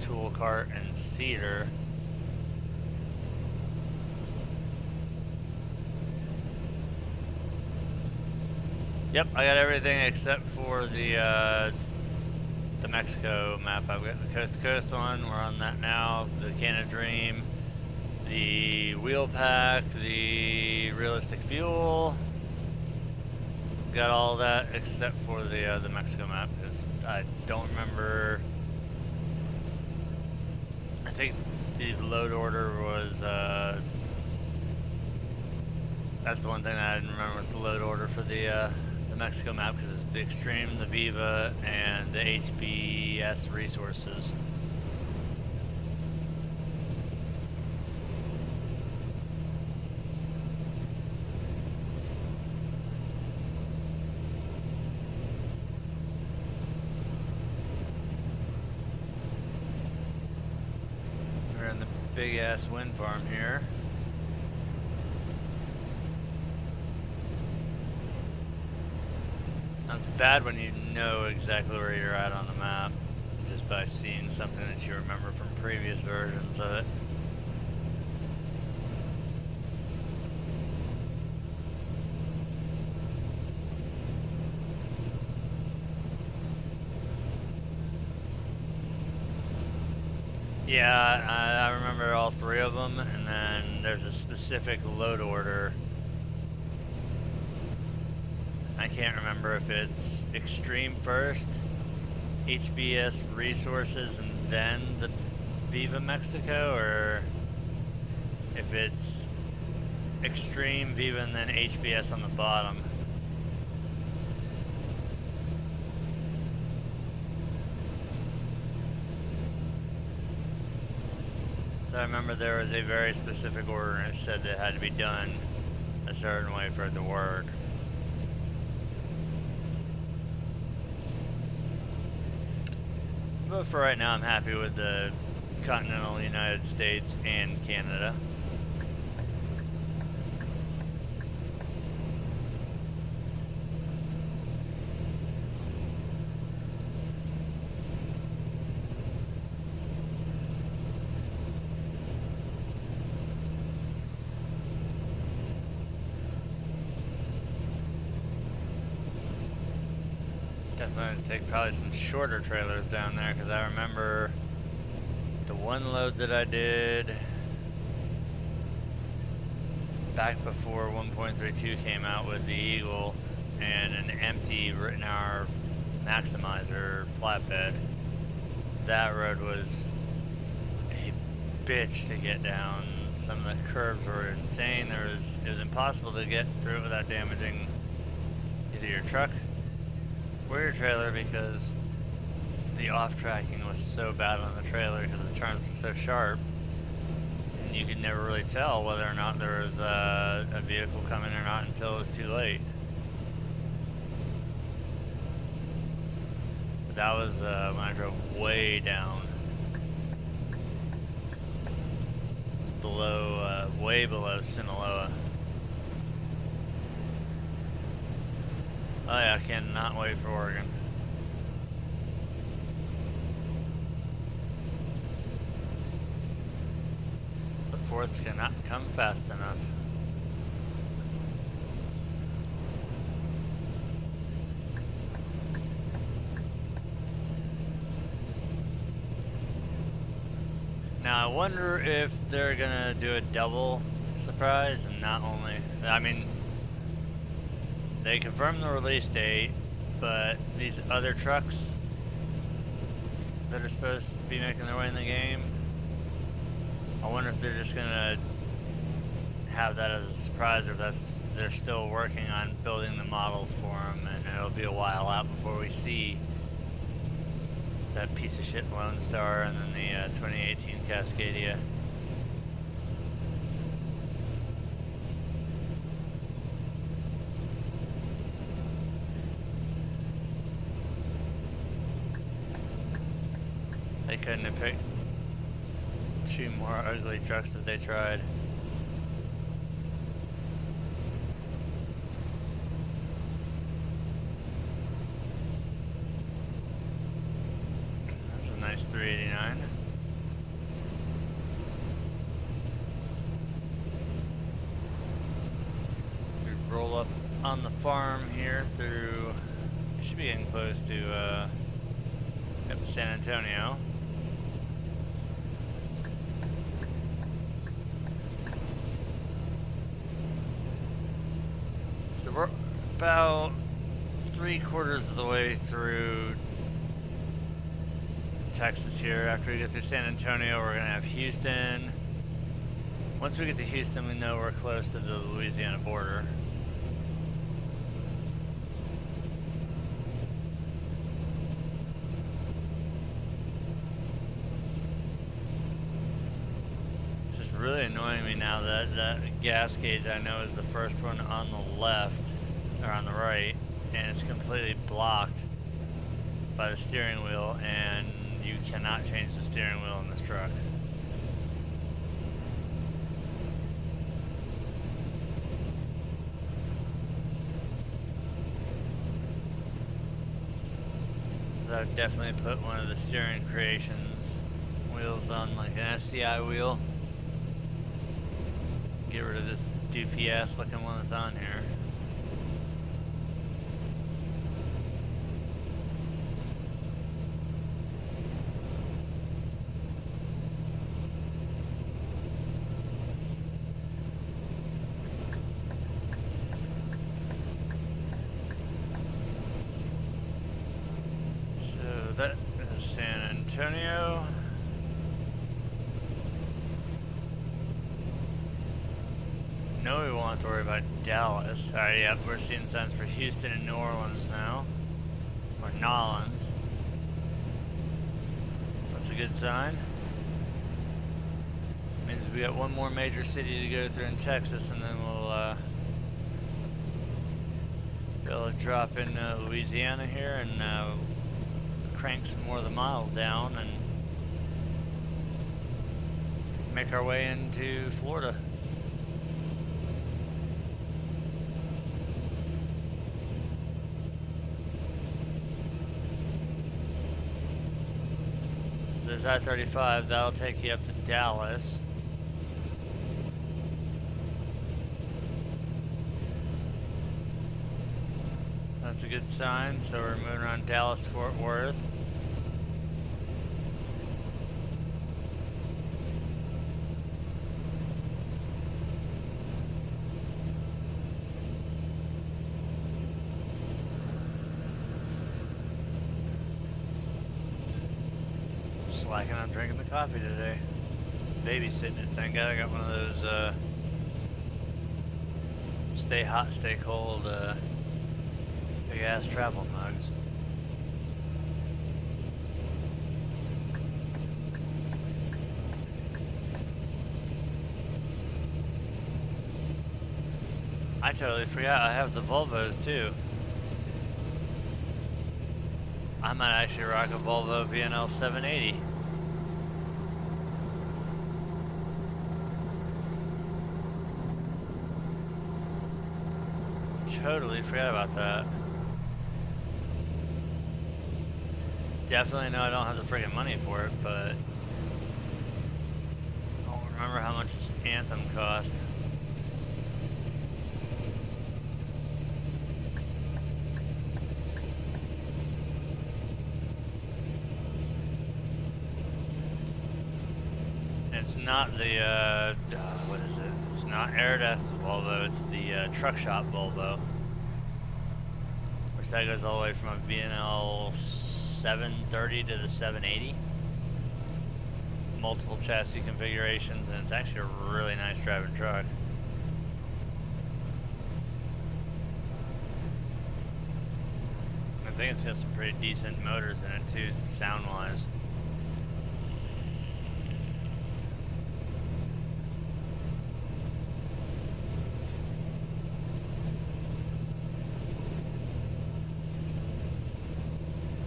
tool cart and seeder. Yep, I got everything except for the Mexico map. I've got the coast to coast one, we're on that now, the Canada Dream, the wheel pack, the realistic fuel. Got all that except for the Mexico map, because I don't remember I think the load order was, that's the one thing that I didn't remember was the load order for the Mexico map, because it's the Extreme, the Viva, and the HBS resources. We're in the big ass wind farm here. It's bad when you know exactly where you're at on the map, just by seeing something that you remember from previous versions of it. Yeah, I remember all three of them, and then there's a specific load order. I can't remember if it's Extreme first, HBS resources, and then the Viva Mexico, or if it's Extreme, Viva, and then HBS on the bottom. I remember there was a very specific order, and it said that it had to be done a certain way for it to work. But for right now, I'm happy with the continental United States and Canada. Definitely take probably some shorter trailers down there, because I remember the one load that I did back before 1.32 came out with the Eagle and an empty written hour maximizer flatbed. That road was a bitch to get down. Some of the curves were insane. It was impossible to get through it without damaging either your truck or your trailer, because the off tracking was so bad on the trailer because the turns were so sharp, and you could never really tell whether or not there was a vehicle coming or not until it was too late. But that was when I drove way down. It was below, way below Sinaloa. Oh yeah, I cannot wait for Oregon. The 4th cannot come fast enough. Now I wonder if they're gonna do a double surprise, and not only, I mean, they confirmed the release date, but these other trucks that are supposed to be making their way in the game, I wonder if they're just gonna have that as a surprise, or if they're still working on building the models for them, and it'll be a while out before we see that piece of shit Lone Star and then the 2018 Cascadia. They couldn't have picked 2 more ugly trucks that they tried. That's a nice 389. We roll up on the farm here through, we should be getting close to San Antonio. We're about 3/4 of the way through Texas here. After we get through San Antonio, we're gonna have Houston. Once we get to Houston, we know we're close to the Louisiana border. It's just really annoying me now that that gas gauge I know is the first one on the left, or on the right, and it's completely blocked by the steering wheel, and you cannot change the steering wheel in this truck. I would definitely put one of the Steering Creations wheels on, like an SCI wheel. Get rid of this doofy ass looking one that's on here. That is San Antonio. No, we won't have to worry about Dallas. Alright, yep, we're seeing signs for Houston and New Orleans now. Or Nolans. That's a good sign. Means we got one more major city to go through in Texas, and then we'll be able to drop in Louisiana here and crank some more of the miles down and make our way into Florida. So there's I-35, that'll take you up to Dallas. That's a good sign, so we're moving around Dallas, Fort Worth. Slacking on drinking the coffee today. Babysitting it, thank God I got one of those stay hot, stay cold big ass travel mugs. I totally forgot I have the Volvos too. I might actually rock a Volvo VNL 780. Totally forgot about that. Definitely know I don't have the friggin' money for it, but I don't remember how much this Anthem cost. It's not the, what is it? It's not Aerodeth's Volvo, it's the truck shop Volvo. Which that goes all the way from a VNL 730 to the 780. Multiple chassis configurations, and it's actually a really nice driving truck. I think it's got some pretty decent motors in it too, sound wise.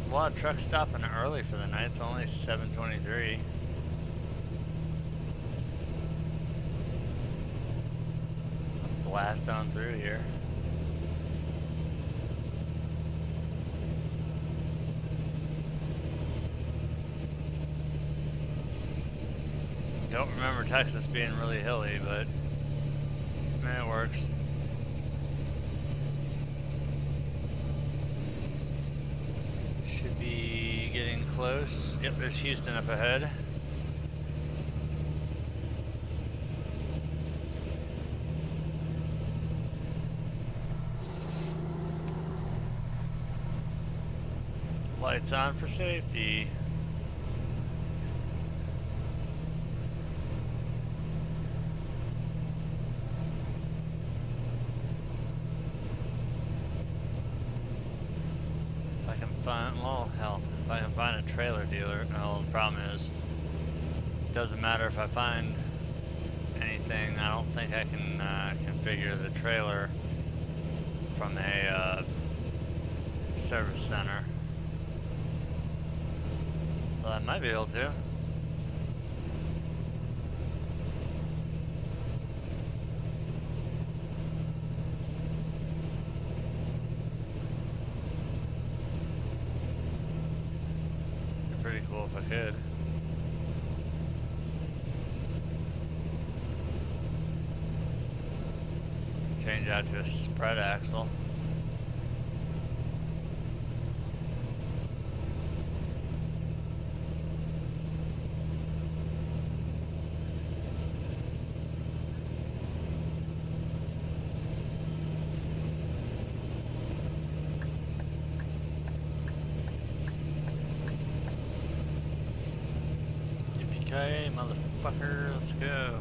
A lot of trucks stopping early for the night. It's only 7:23. Blast on through here. Don't remember Texas being really hilly, but man, it works. Should be getting close. Yep, there's Houston up ahead. Lights on for safety. can find a trailer dealer. Well, the problem is, it doesn't matter if I find anything. I don't think I can configure the trailer from a service center. Well, I might be able to. Pretty cool if I could. Change out to a spread axle. Okay, motherfucker, let's go.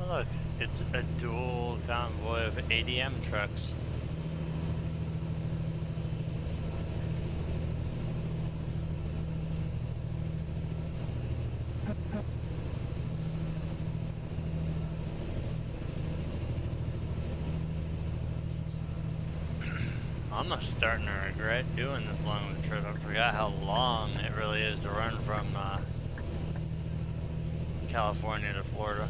Oh, look, it's a dual convoy of ADM trucks. I'm starting to regret doing this long of a trip. I forgot how long it really is to run from California to Florida.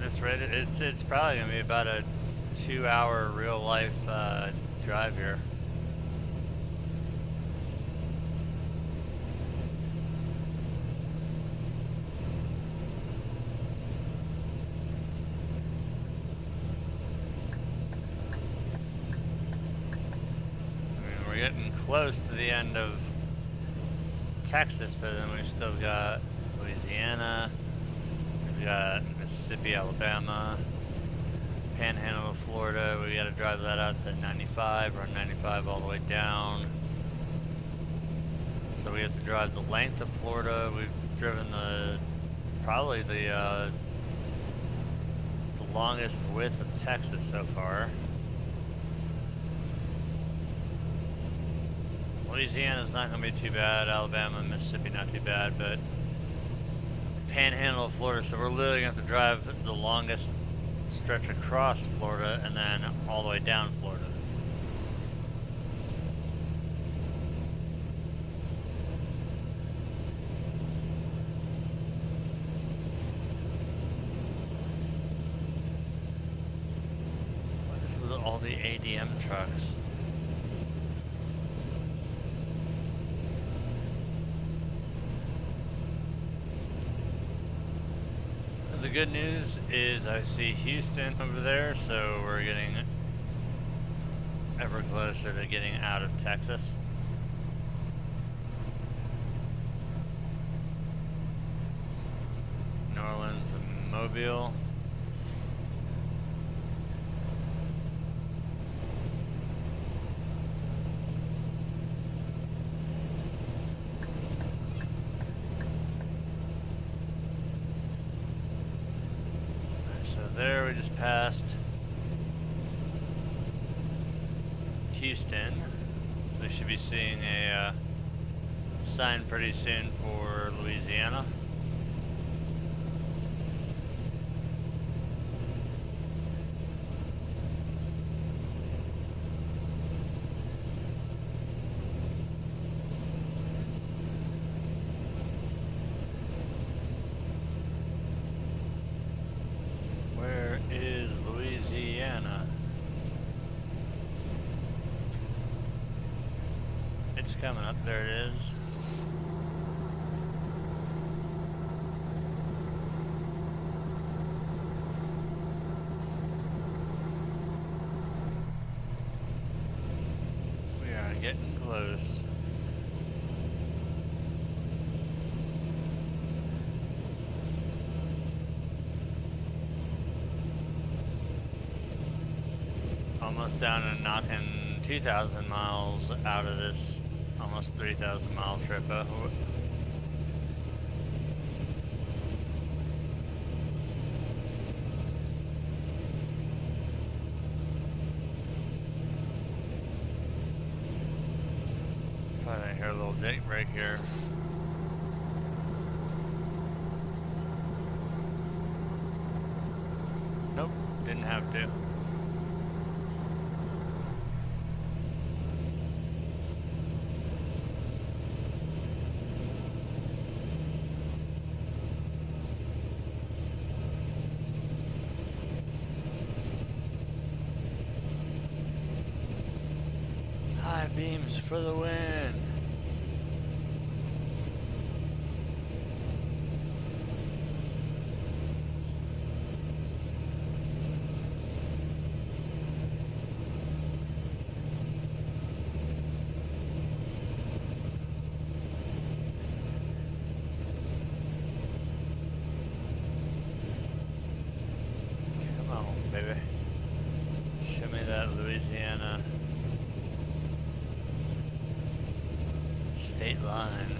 This rate, it's probably gonna be about a 2-hour real life drive here. We're getting close to the end of Texas, but then we've still got Louisiana, we've got Mississippi, Alabama, Panhandle of Florida. We got to drive that out to 95, run 95 all the way down. So we have to drive the length of Florida. We've driven probably the longest width of Texas so far. Louisiana's not going to be too bad. Alabama, Mississippi, not too bad, but Panhandle of Florida, so we're literally going to have to drive the longest stretch across Florida and then all the way down Florida. What is with all the ADM trucks? The good news is I see Houston over there, so we're getting ever closer to getting out of Texas. New Orleans and Mobile. There, we just passed Houston. We should be seeing a sign pretty soon for Louisiana. It's coming up, there it is. We are getting close. Almost down and knocking 2,000 miles out of this almost 3,000 mile trip. it right here. Nope, didn't have to. High beams for the win. Come on, baby. Show me that Louisiana state line.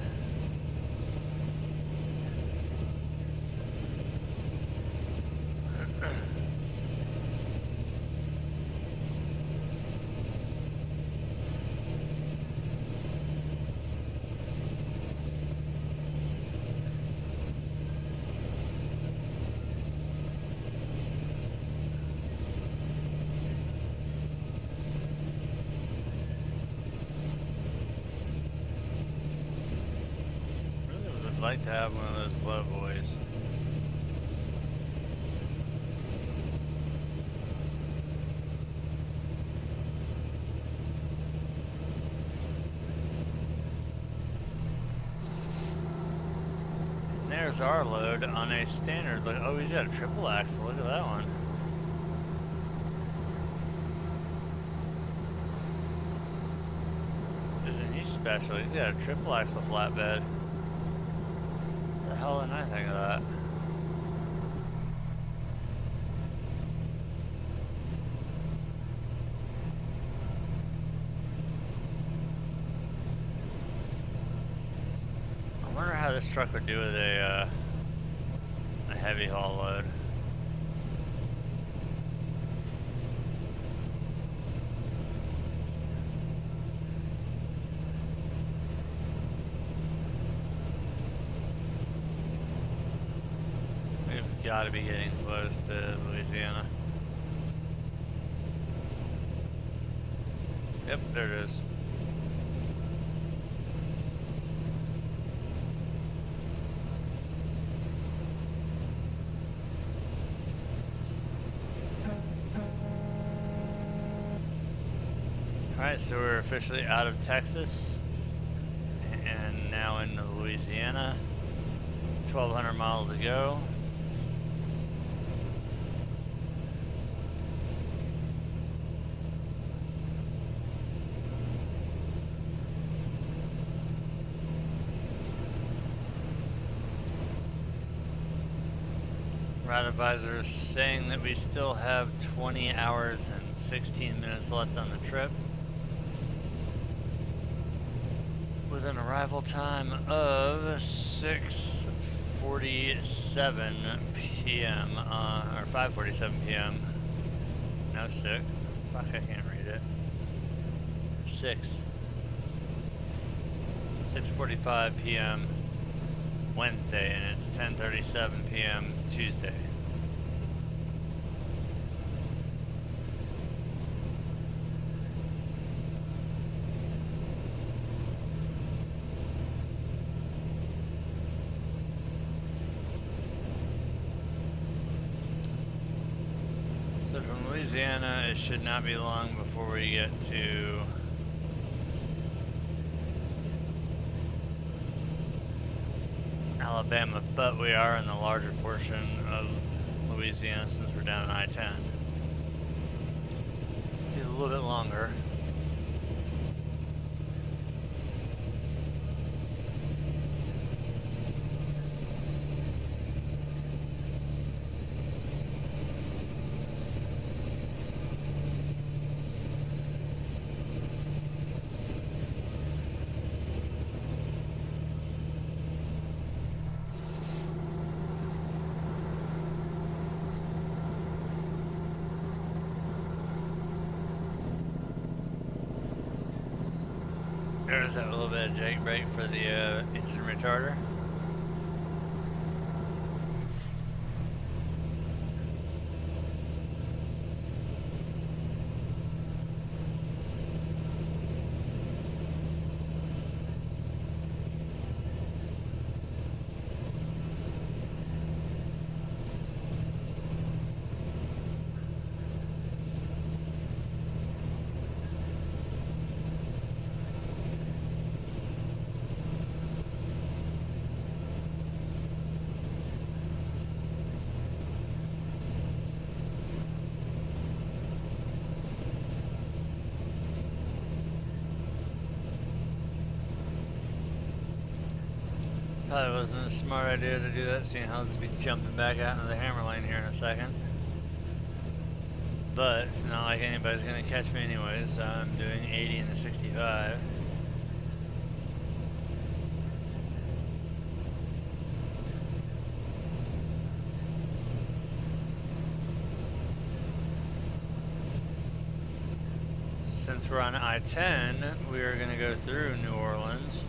I'd like to have one of those low boys. And there's our load on a standard. Look, oh, he's got a triple axle. Look at that one. Isn't he special? He's got a triple axle flatbed. The hell didn't I think of that? I wonder how this truck would do with a heavy haul load. Got to be getting close to Louisiana. Yep, there it is. Alright, so we're officially out of Texas and now in Louisiana. 1,200 miles to go. Route advisor is saying that we still have 20 hours and 16 minutes left on the trip, with an arrival time of 6:47 p.m. Or 5:47 p.m. No, 6. Fuck, I can't read it. 6:45 p.m. Wednesday, and it's 10:37 p.m. Tuesday. So from Louisiana, it should not be long before we get to Alabama, but we are in the larger portion of Louisiana since we're down in I-10. Be a little bit longer. Jake brake for the engine retarder. Probably wasn't a smart idea to do that, seeing how I'll just be jumping back out into the hammer lane here in a second. But it's not like anybody's gonna catch me anyways, so I'm doing 80 in the 65. Since we're on I-10, we are gonna go through New Orleans.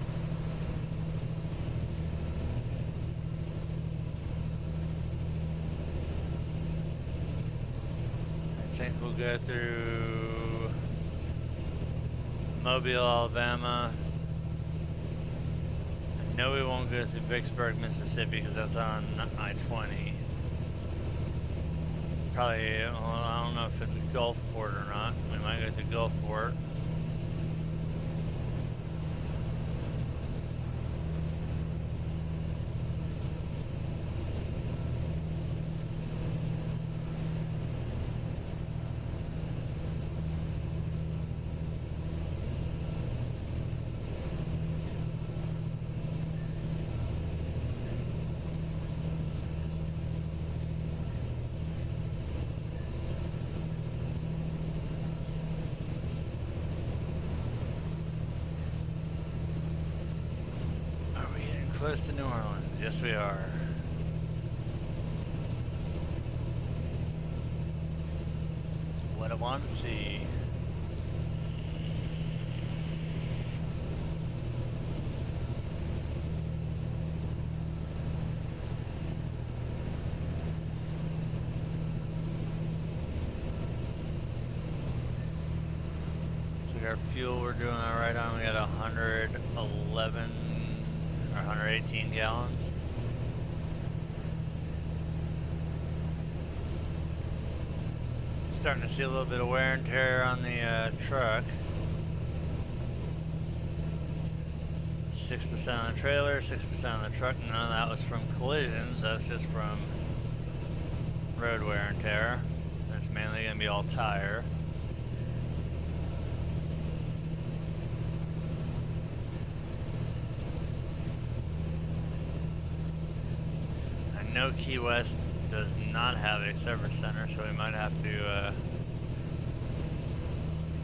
I think we'll go through Mobile, Alabama. I know we won't go through Vicksburg, Mississippi, because that's on I-20. Probably, well, I don't know if it's a Gulfport or not. We might go through Gulfport. Close to New Orleans, yes we are. What I want to see. So our fuel we're doing all right on, we got 111 or 118 gallons. Starting to see a little bit of wear and tear on the truck. 6% on the trailer, 6% on the truck. None of that was from collisions, that's just from road wear and tear. That's mainly going to be all tire. I know Key West does not have a service center, so we might have to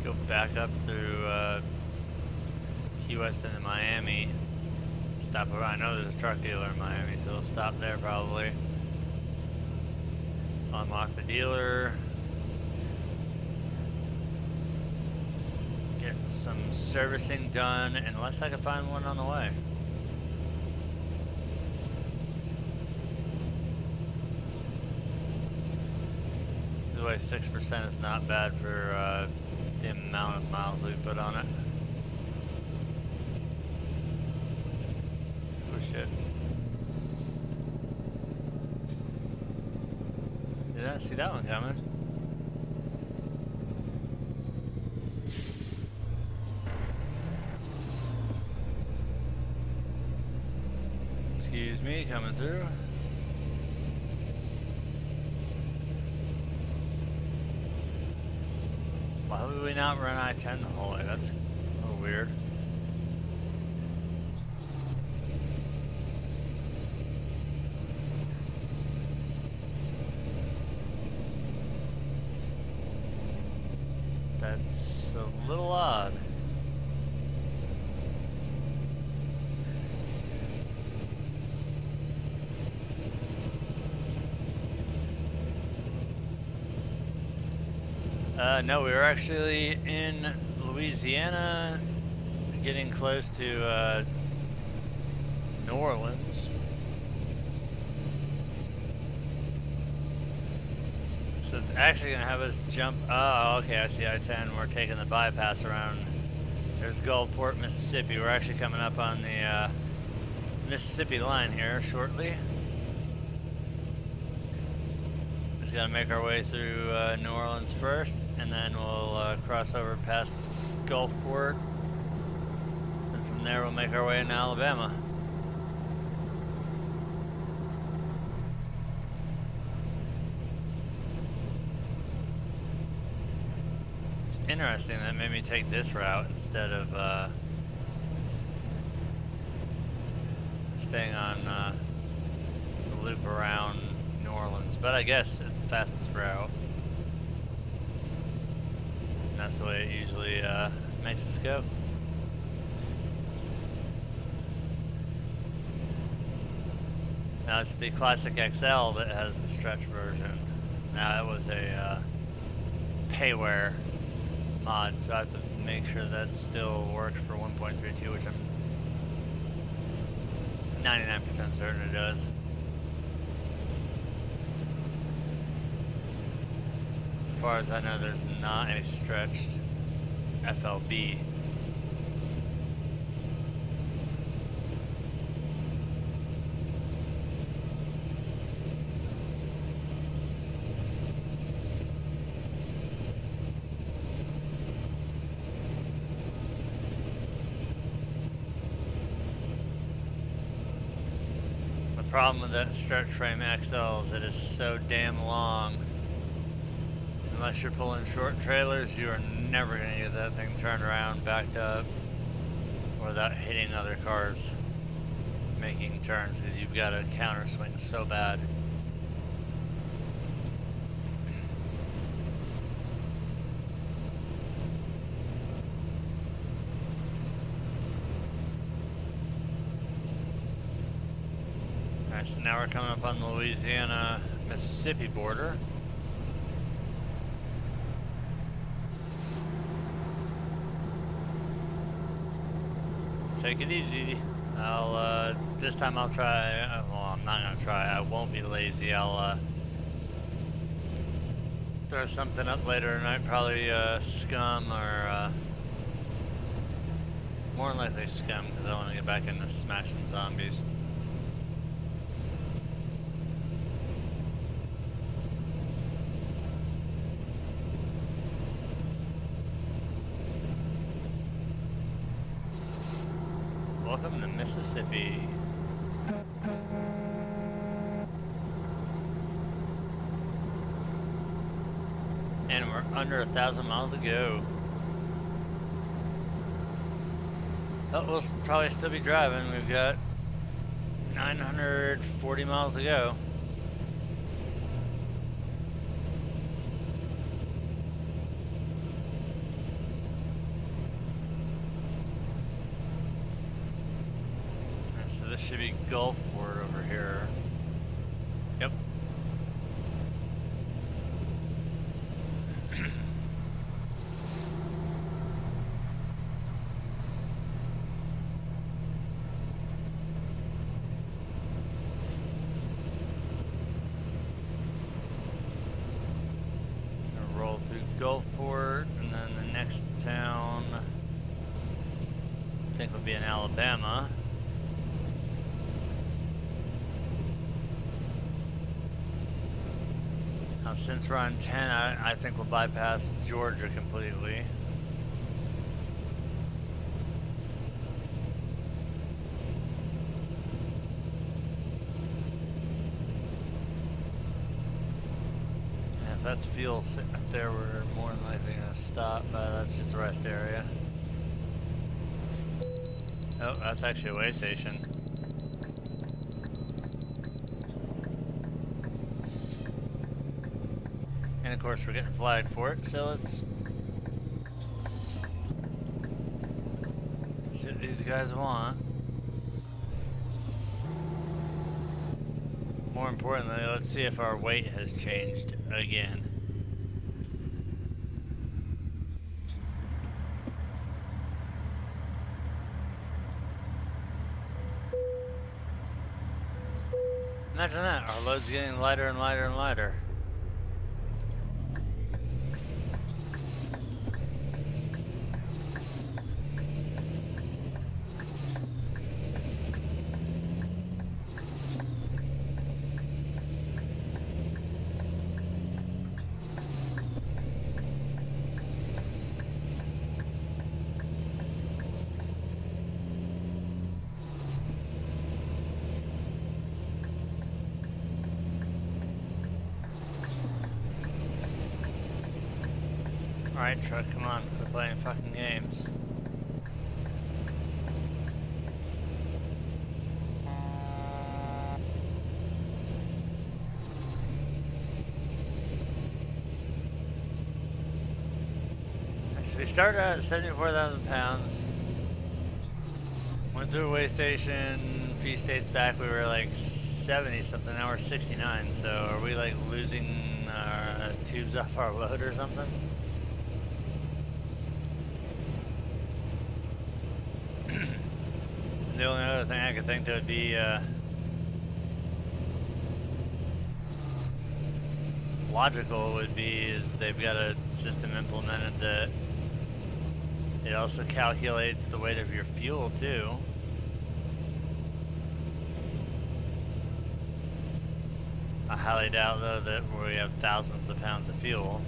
go back up through Key West into Miami. Stop around. I know there's a truck dealer in Miami, so we'll stop there probably. Unlock the dealer. Get some servicing done, unless I can find one on the way. By the way, 6% is not bad for the amount of miles we put on it. Oh shit. Did not see that one coming. Excuse me, coming through. Why would we not run I-10 the whole way? That's a little weird. That's a little odd. No, we were actually in Louisiana, getting close to New Orleans. So it's actually gonna have us jump. Oh, okay, I see I-10. We're taking the bypass around. There's Gulfport, Mississippi. We're actually coming up on the Mississippi line here shortly. Just gotta make our way through New Orleans first, and then we'll cross over past Gulfport, and from there we'll make our way into Alabama. Interesting, that made me take this route instead of staying on the loop around New Orleans, but I guess it's the fastest route. And that's the way it usually makes us go. Now it's the Classic XL that has the stretch version. Now it was a payware mod, so I have to make sure that still works for 1.32, which I'm 99% certain it does. As far as I know, there's not a stretched FLB. The problem with that stretch frame XL is it is so damn long. Unless you're pulling short trailers, you are never going to get that thing turned around, backed up, without hitting other cars making turns, because you've got to counter swing so bad. Alright, so now we're coming up on the Louisiana-Mississippi border. Take it easy. This time I'll try, well, I'm not gonna try, I won't be lazy. I'll throw something up later tonight, probably scum or more than likely scum, because I want to get back into smashing zombies. Welcome to Mississippi. And we're under 1,000 miles to go. But we'll probably still be driving. We've got 940 miles to go. This should be Gulfport over here. Yep. Gonna roll through Gulfport, and then the next town I think would be in Alabama. Since we're on 10, I think we'll bypass Georgia completely. And if that's fuel sitting up there, we're more than likely going to stop. That's just the rest area. Oh, that's actually a way station. And of course we're getting flagged for it, so let's see what these guys want. More importantly, let's see if our weight has changed again. Imagine that, our load's getting lighter and lighter and lighter. Alright, truck, come on, quit playing fucking games. So we started out at 74,000 pounds. Went through a weigh station, a few states back we were like 70 something, now we're 69, so are we like losing tubes off our load or something? The only other thing I could think that would be logical would be is they've got a system implemented that it also calculates the weight of your fuel too. I highly doubt though that we have thousands of pounds of fuel.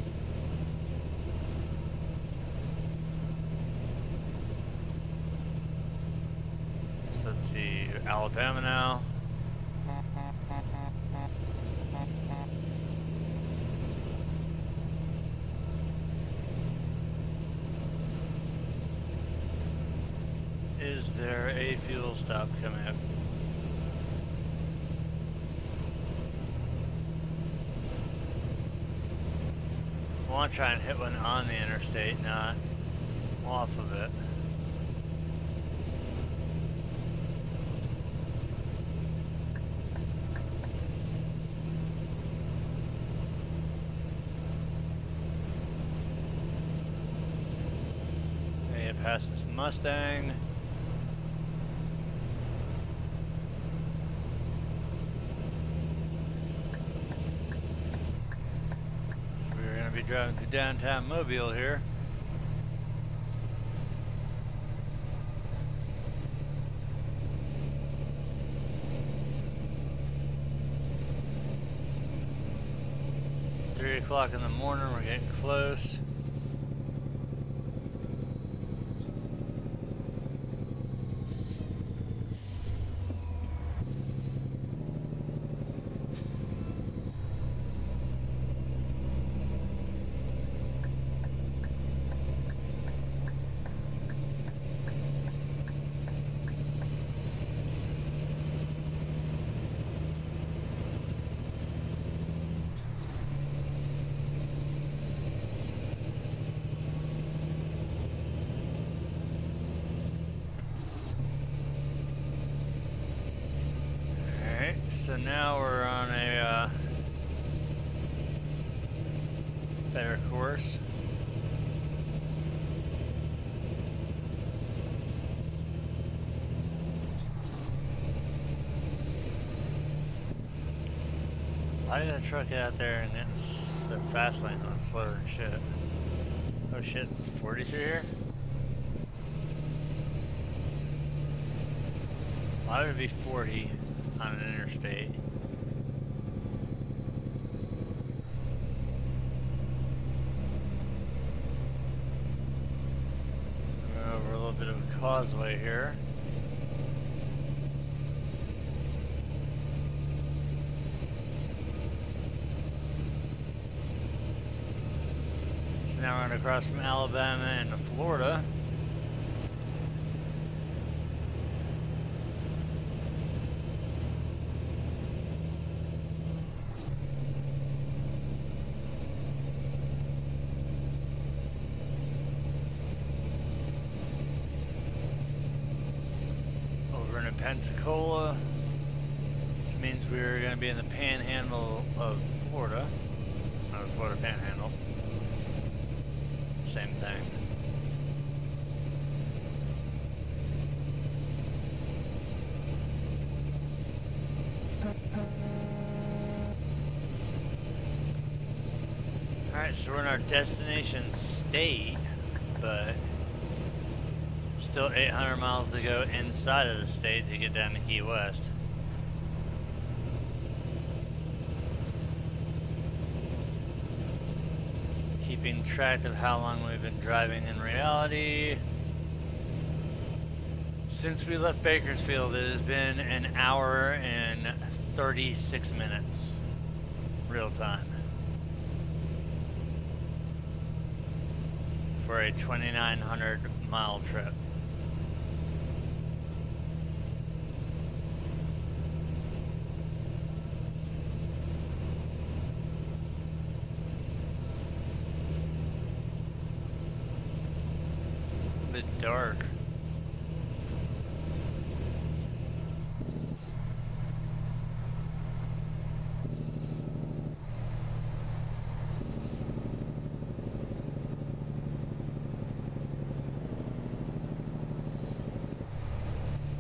So let's see, Alabama now. Is there a fuel stop coming up? I want to try and hit one on the interstate, not off of it. Okay, past this Mustang. Driving through downtown Mobile here. Three o'clock in the morning, we're getting close. So now we're on a better course. Why did that truck get out there and then the fast lane's on slower than shit? Oh shit, it's 40 through here? Why would it be 40 on an interstate? We're over a little bit of a causeway here. So now we're going to cross from Alabama into Florida. Pensacola, which means we're going to be in the panhandle of Florida, not the Florida panhandle, same thing. Alright, so we're in our destination state, but still 800 miles to go inside of the state to get down to Key West. Keeping track of how long we've been driving in reality. Since we left Bakersfield, it has been an hour and 36 minutes, real time, for a 2,900 mile trip. A bit dark.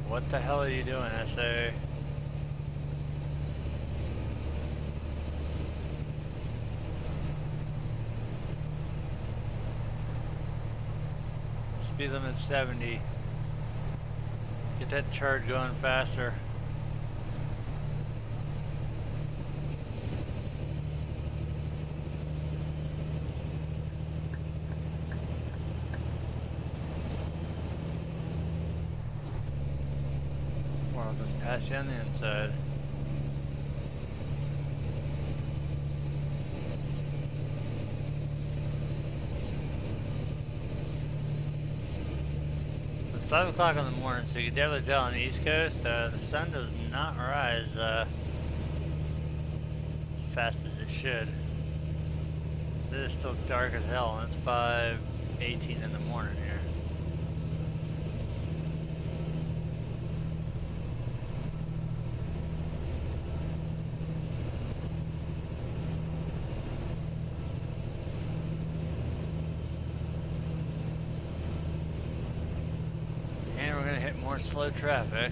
What the hell are you doing, SA? Speed limit 70. Get that charge going faster. I'll just pass you on the inside. It's 5 o'clock in the morning, so you can definitely tell on the East Coast, the sun does not rise as fast as it should. It is still dark as hell, and it's 5:18 in the morning here. More slow traffic.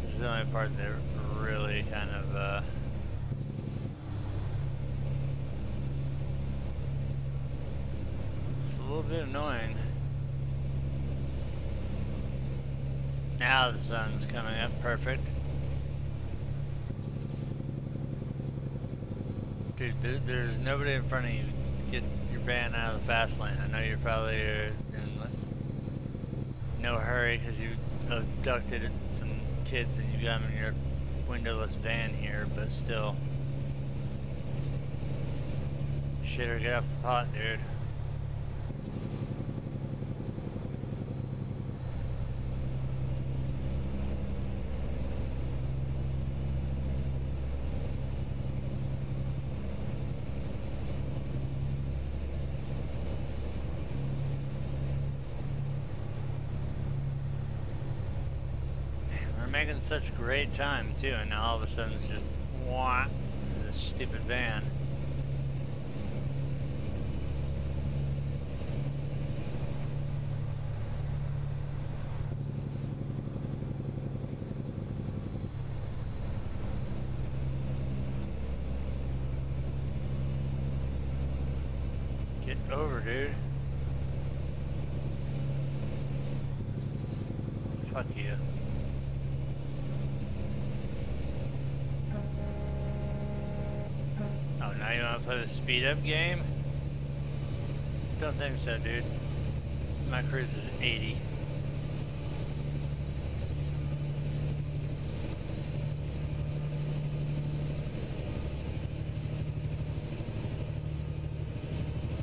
This is the only part that really kind of a little bit annoying. Now the sun's coming up, perfect. Dude, there's nobody in front of you. Get your van out of the fast lane. I know you're probably in no hurry because you abducted some kids and you got them in your windowless van here, but still. Shitter, get off the pot, dude. Making such great time too, and now all of a sudden it's just wah, this stupid van. Get over, dude. Fuck you. Now you want to play the speed up game? Don't think so, dude. My cruise is 80.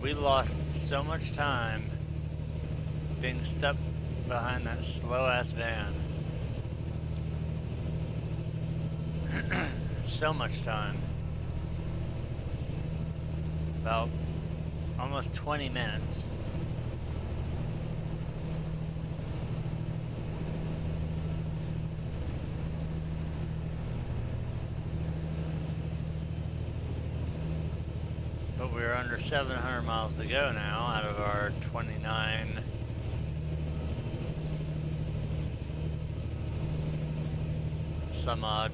We lost so much time being stuck behind that slow ass van. So much time. About almost 20 minutes. but we're under 700 miles to go now out of our 29 some odd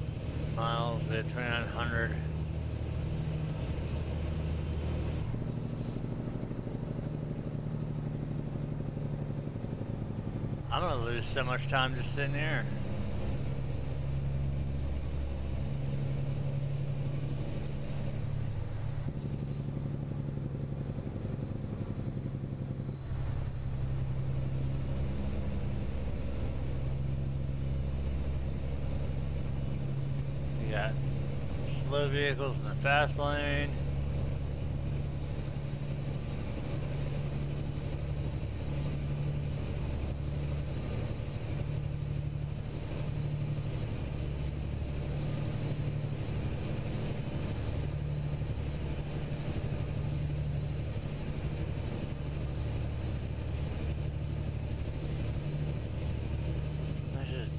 miles. We had 2,900. I'm gonna lose so much time just sitting here. We got slow vehicles in the fast lane.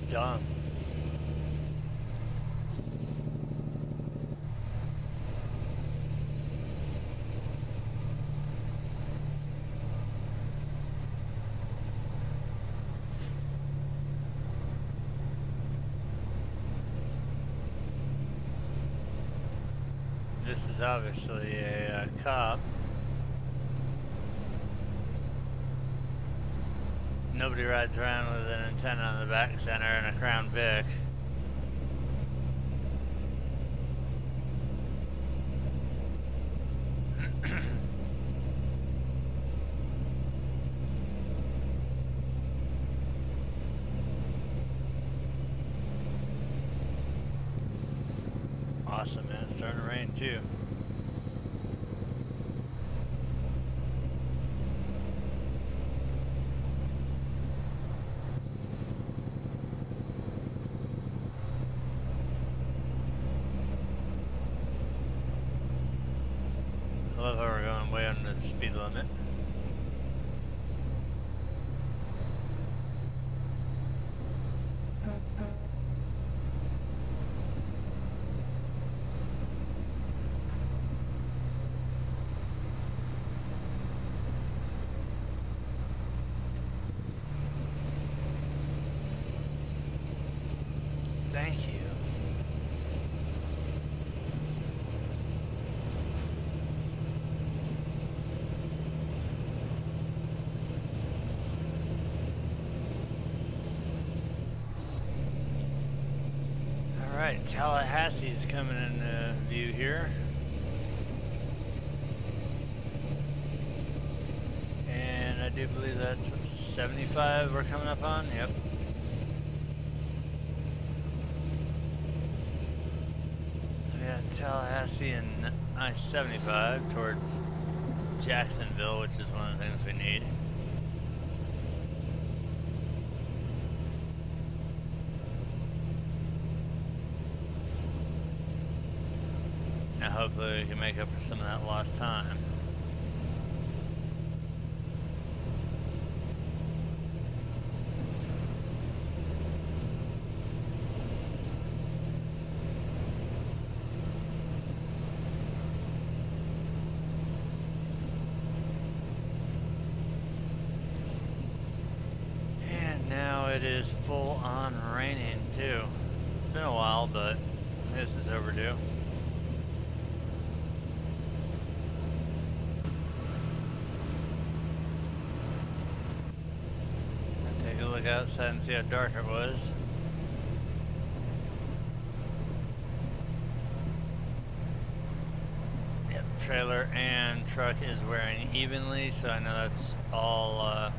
Dumb. This is obviously a cop. Nobody rides around with an antenna on the back center and a Crown Vic. Awesome, man. It's starting to rain too. I love how we're going way under the speed limit. Thank you. Alright, Tallahassee's coming in view here. And I do believe that's 75 we're coming up on, yep. Tallahassee and I-75 towards Jacksonville, which is one of the things we need. Now hopefully we can make up for some of that lost time. It is full on raining too. It's been a while, but this is overdue. I'll take a look outside and see how dark it was. Yep, trailer and truck is wearing evenly, so I know that's all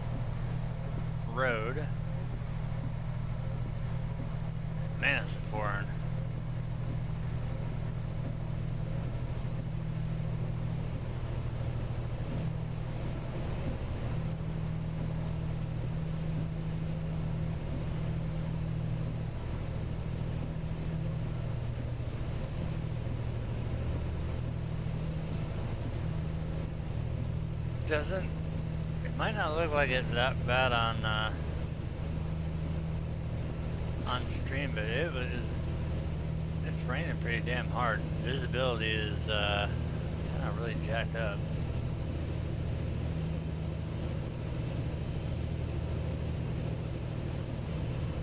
road. Man, it's pouring. It might not look like it's that bad on stream, but it's raining pretty damn hard. Visibility is Kind of really jacked up.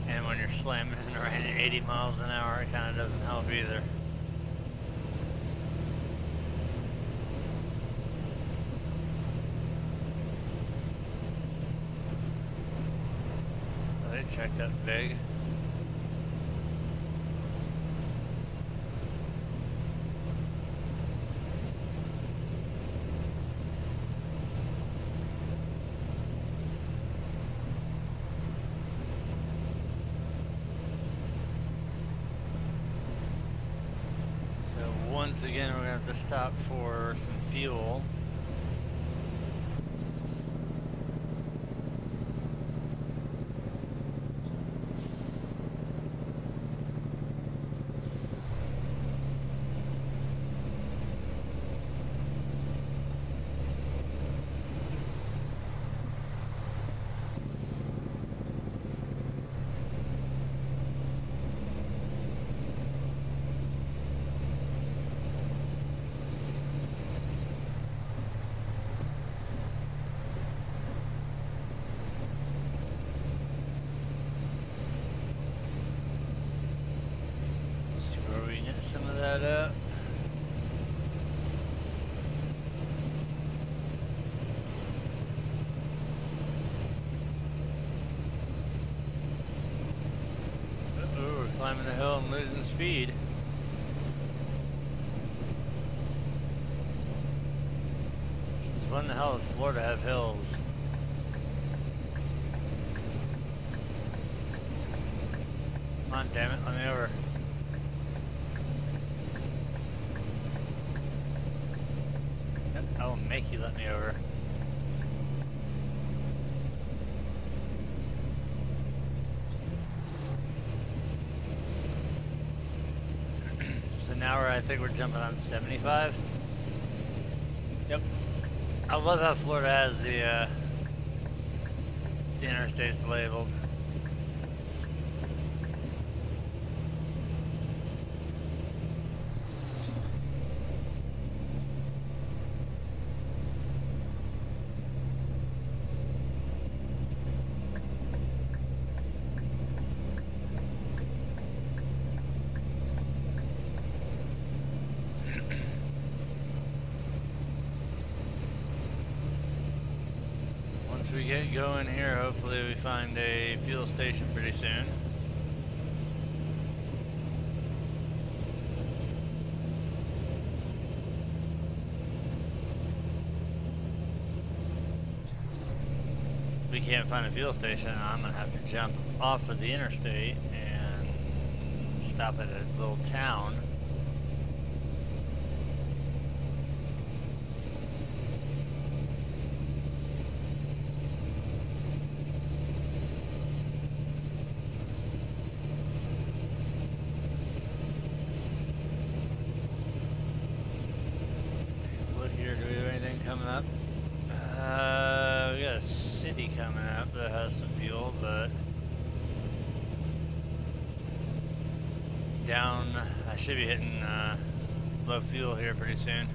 And when you're slamming and running 80 miles an hour, it kind of doesn't help either. Oh, they checked up big. Once again, we're going to have to stop for some fuel. Some of that up. Uh-oh, we're climbing the hill and losing speed. Since when the hell does Florida have hills? Come on, damn it, let me over. I will make you let me over. So now I think we're jumping on 75. Yep. I love how Florida has the interstates labeled. Once we get going here, hopefully we find a fuel station pretty soon. If we can't find a fuel station, I'm gonna have to jump off of the interstate and stop at a little town. Coming up. We got a city coming up that has some fuel, but down, I should be hitting low fuel here pretty soon.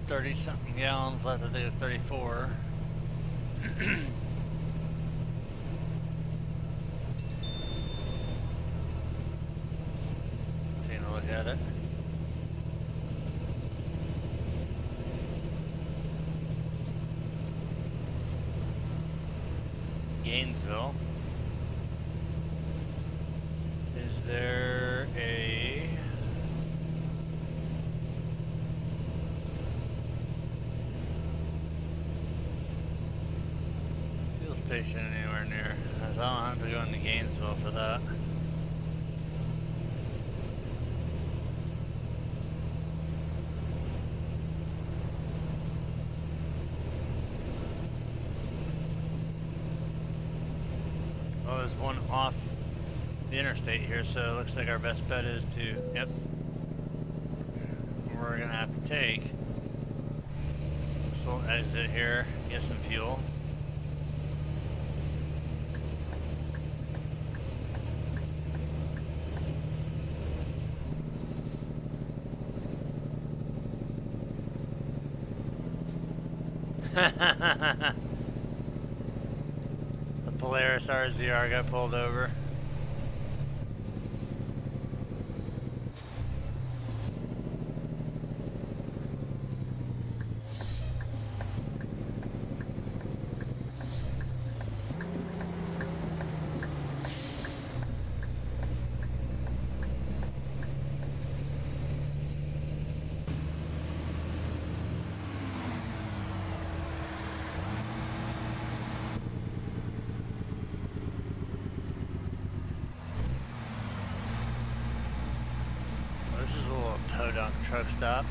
30 something gallons left, I think it's 34. Taking a look at it. Gainesville. Is there a fuel station anywhere near? I don't have to go into Gainesville for that. Oh, there's one off the interstate here, so it looks like our best bet is to, yep, we're gonna have to take. So we'll exit here, get some fuel. The Polaris RZR got pulled over. This is a little podunk truck stop.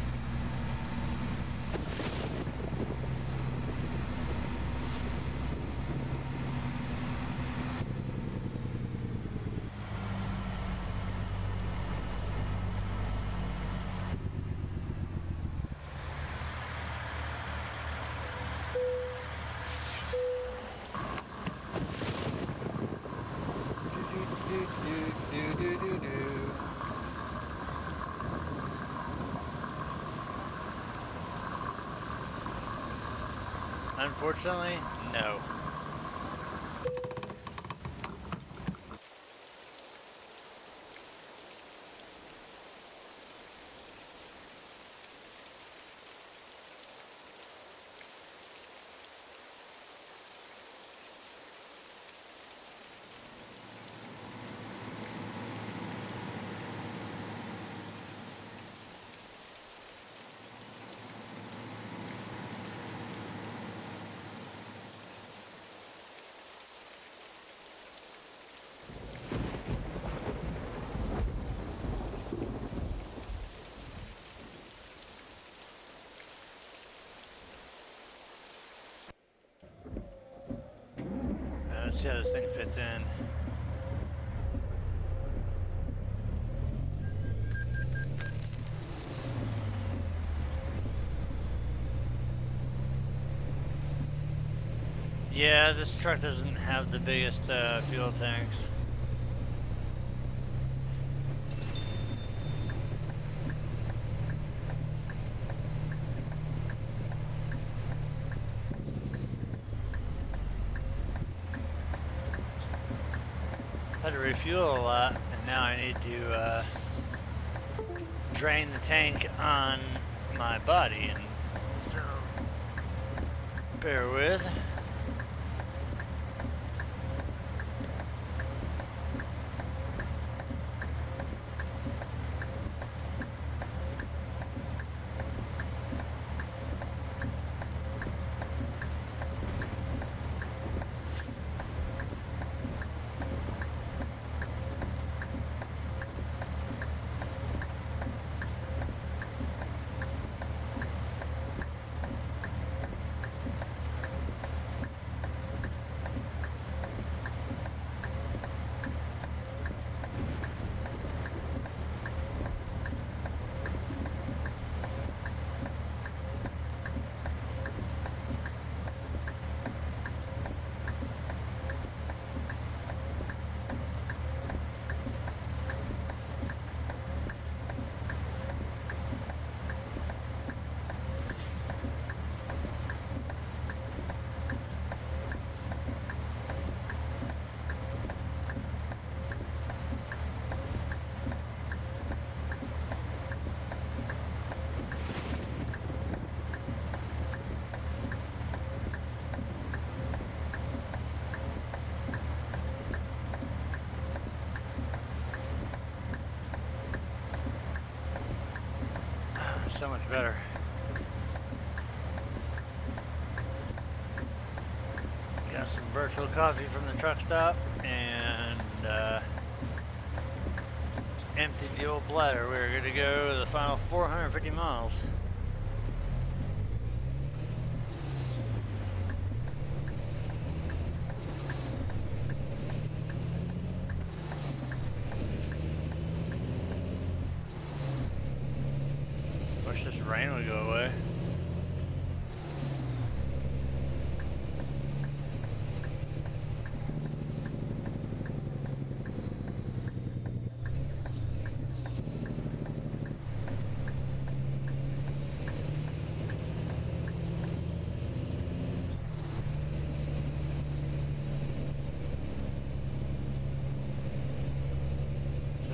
Unfortunately, no. Let's see how this thing fits in. Yeah, this truck doesn't have the biggest fuel tanks. Had to refuel a lot, and now I need to drain the tank on my body, and so bear with. So much better. Got some virtual coffee from the truck stop and emptied the old bladder. We're good to go the final 450 miles. Wish this rain would go away.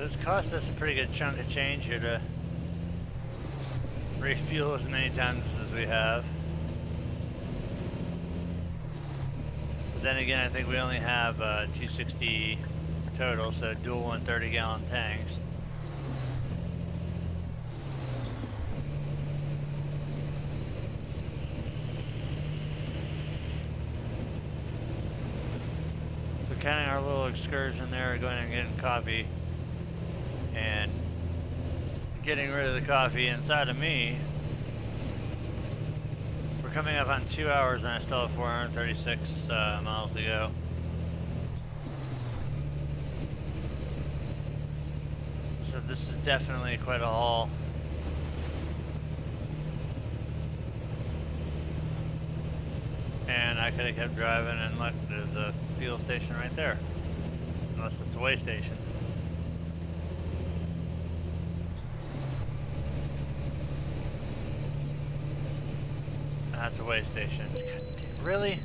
It's cost us a pretty good chunk of change here to refuel as many times as we have. But then again, I think we only have 260 total, so dual 130-gallon tanks. So counting our little excursion there, going and getting coffee and getting rid of the coffee inside of me, we're coming up on 2 hours and I still have 436 miles to go. So this is definitely quite a haul. And I could have kept driving, and look, there's a fuel station right there. Unless it's a way station. That's a way station. Really?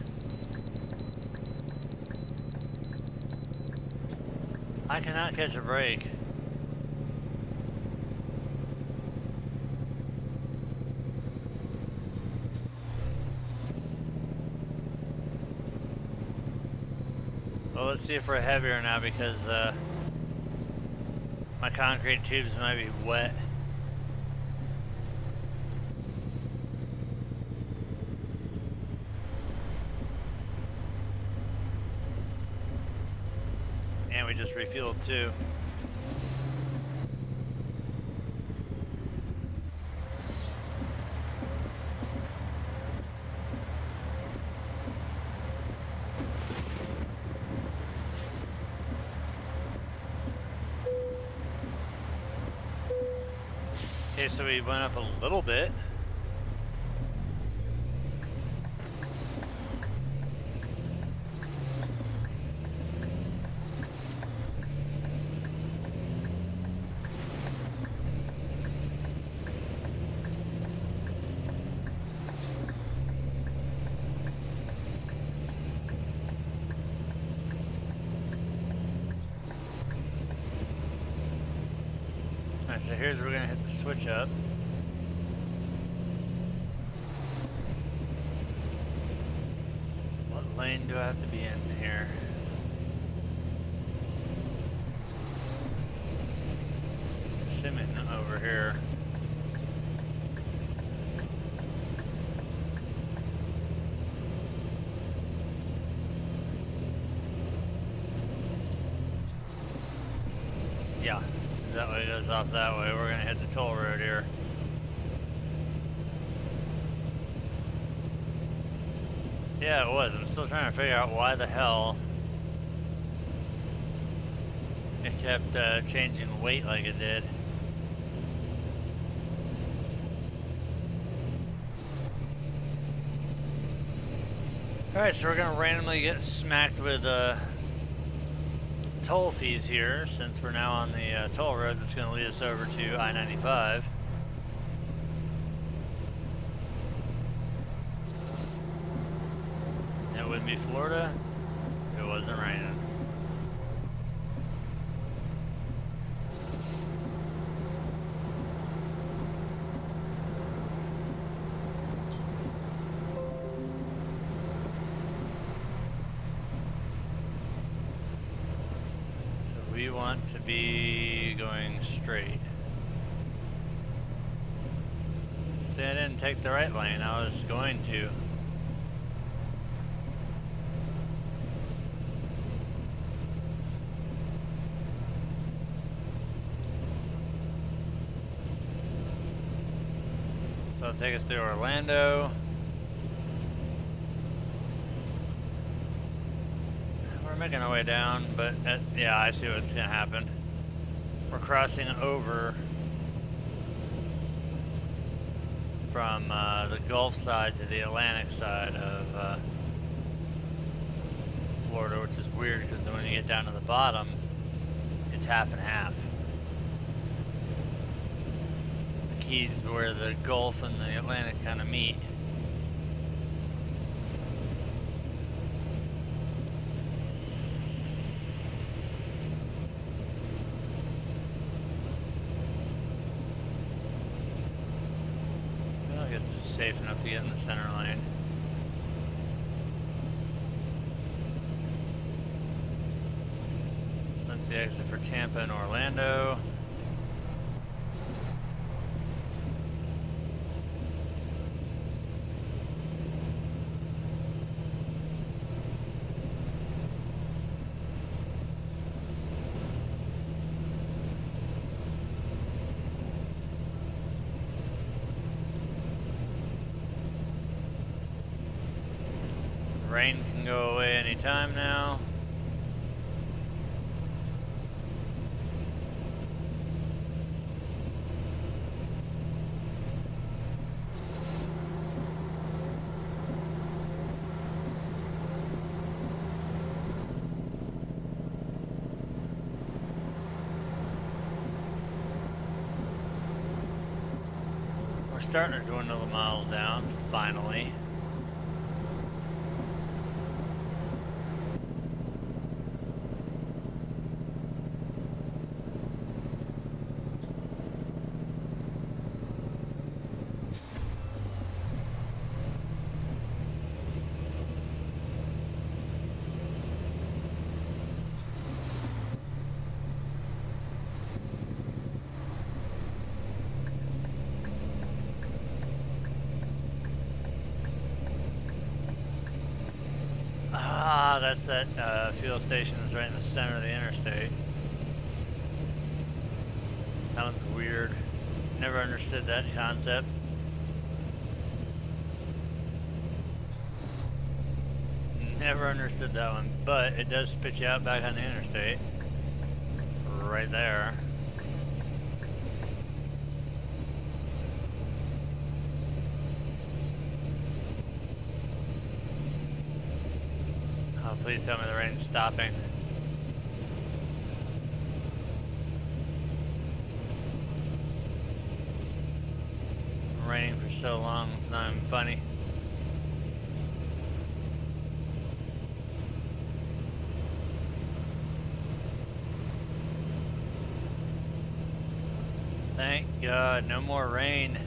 I cannot catch a break. Well, let's see if we're heavier now, because my concrete tubes might be wet. And we just refueled too. Okay, so we went up a little bit. Alright, so here's where we're gonna hit the switch up. What lane do I have to be in here? Assuming over here. Yeah. That way goes off that way. We're gonna hit the toll road here. Yeah, it was. I'm still trying to figure out why the hell it kept changing weight like it did. Alright, so we're gonna randomly get smacked with toll fees here, since we're now on the toll road that's going to lead us over to I-95. It wouldn't be Florida if it wasn't raining. We want to be going straight. See, I didn't take the right lane. I was going to. So it'll take us through Orlando. We're making our way down, but yeah, I see what's gonna happen. We're crossing over from the Gulf side to the Atlantic side of Florida, which is weird because when you get down to the bottom, it's half and half. The Keys is where the Gulf and the Atlantic kind of meet. safe enough to get in the center lane. That's the exit for Tampa and Orlando. Rain can go away anytime now. We're starting to dwindle the miles down, finally. That's that fuel station is right in the center of the interstate. Sounds weird. Never understood that concept. Never understood that one, but it does spit you out back on the interstate. Right there. Oh, please tell me the rain's stopping. Raining for so long, it's not even funny. Thank God, no more rain.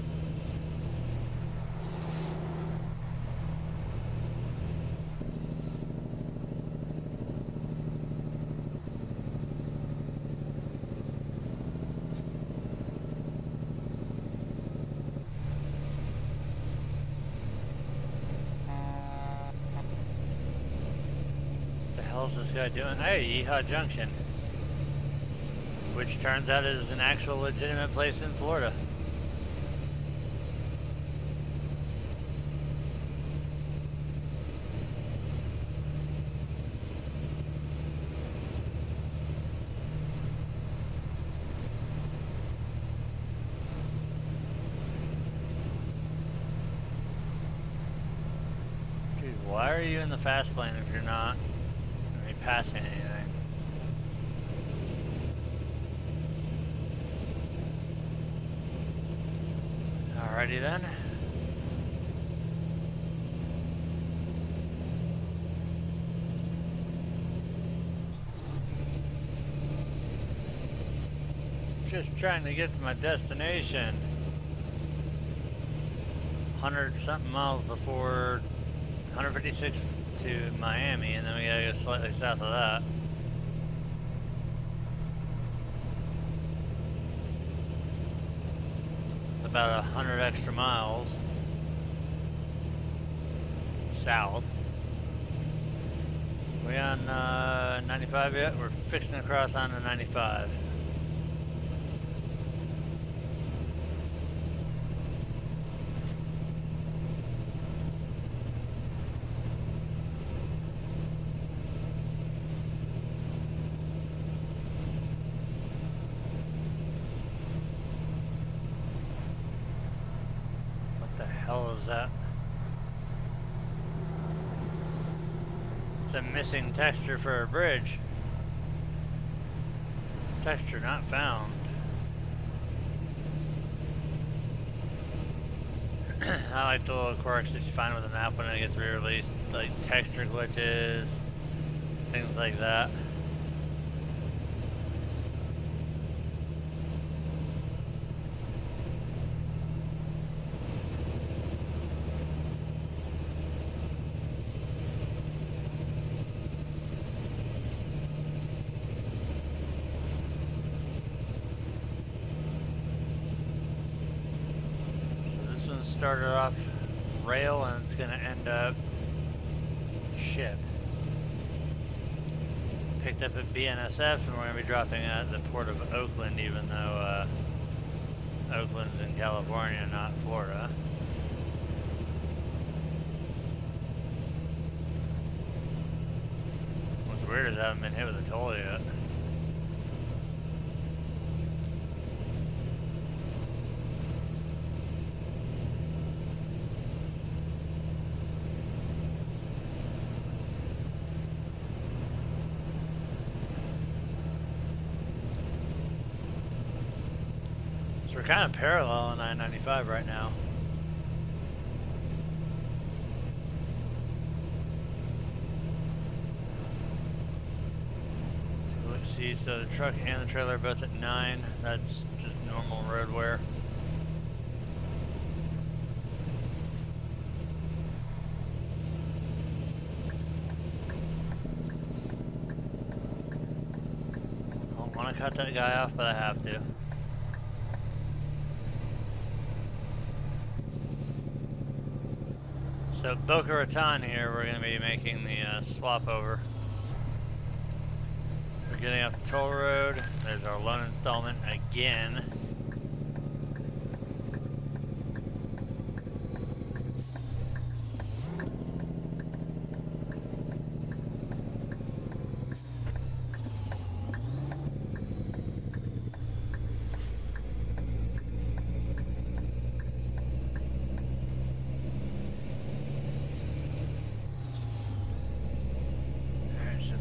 What's this guy doing? Hey, Yeehaw Junction. Which turns out is an actual legitimate place in Florida. Dude, why are you in the fast lane if you're not passing anything? Alrighty then. Just trying to get to my destination. 100 something miles before 156 to Miami, and then we gotta go slightly south of that. About 100 extra miles south. We on 95 yet? We're fixing to cross onto 95. Hell is that? It's a missing texture for a bridge. Texture not found. I like the little quirks that you find with an app when it gets re-released, like texture glitches, things like that. started off rail and it's gonna end up ship. Picked up at BNSF and we're gonna be dropping at the port of Oakland, even though Oakland's in California, not Florida. What's weird is I haven't been hit with a toll yet. So we're kind of parallel on I-95 right now. So let's see, so the truck and the trailer are both at 9. That's just normal road wear. I don't want to cut that guy off, but I have to. So Boca Raton here, we're going to be making the swap over. We're getting off the toll road. There's our loan installment again.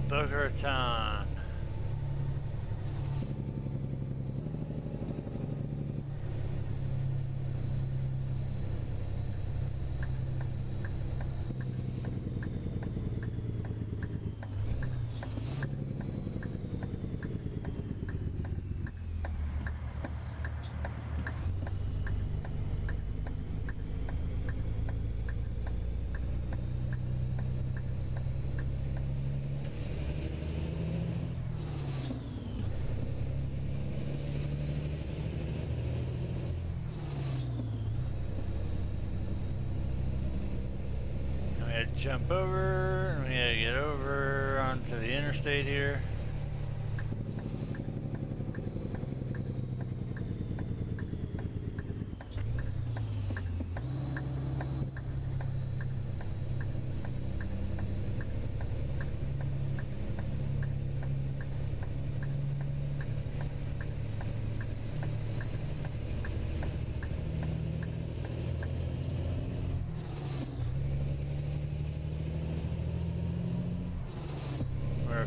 Boca Raton. Jump over, and we gotta get over onto the interstate here.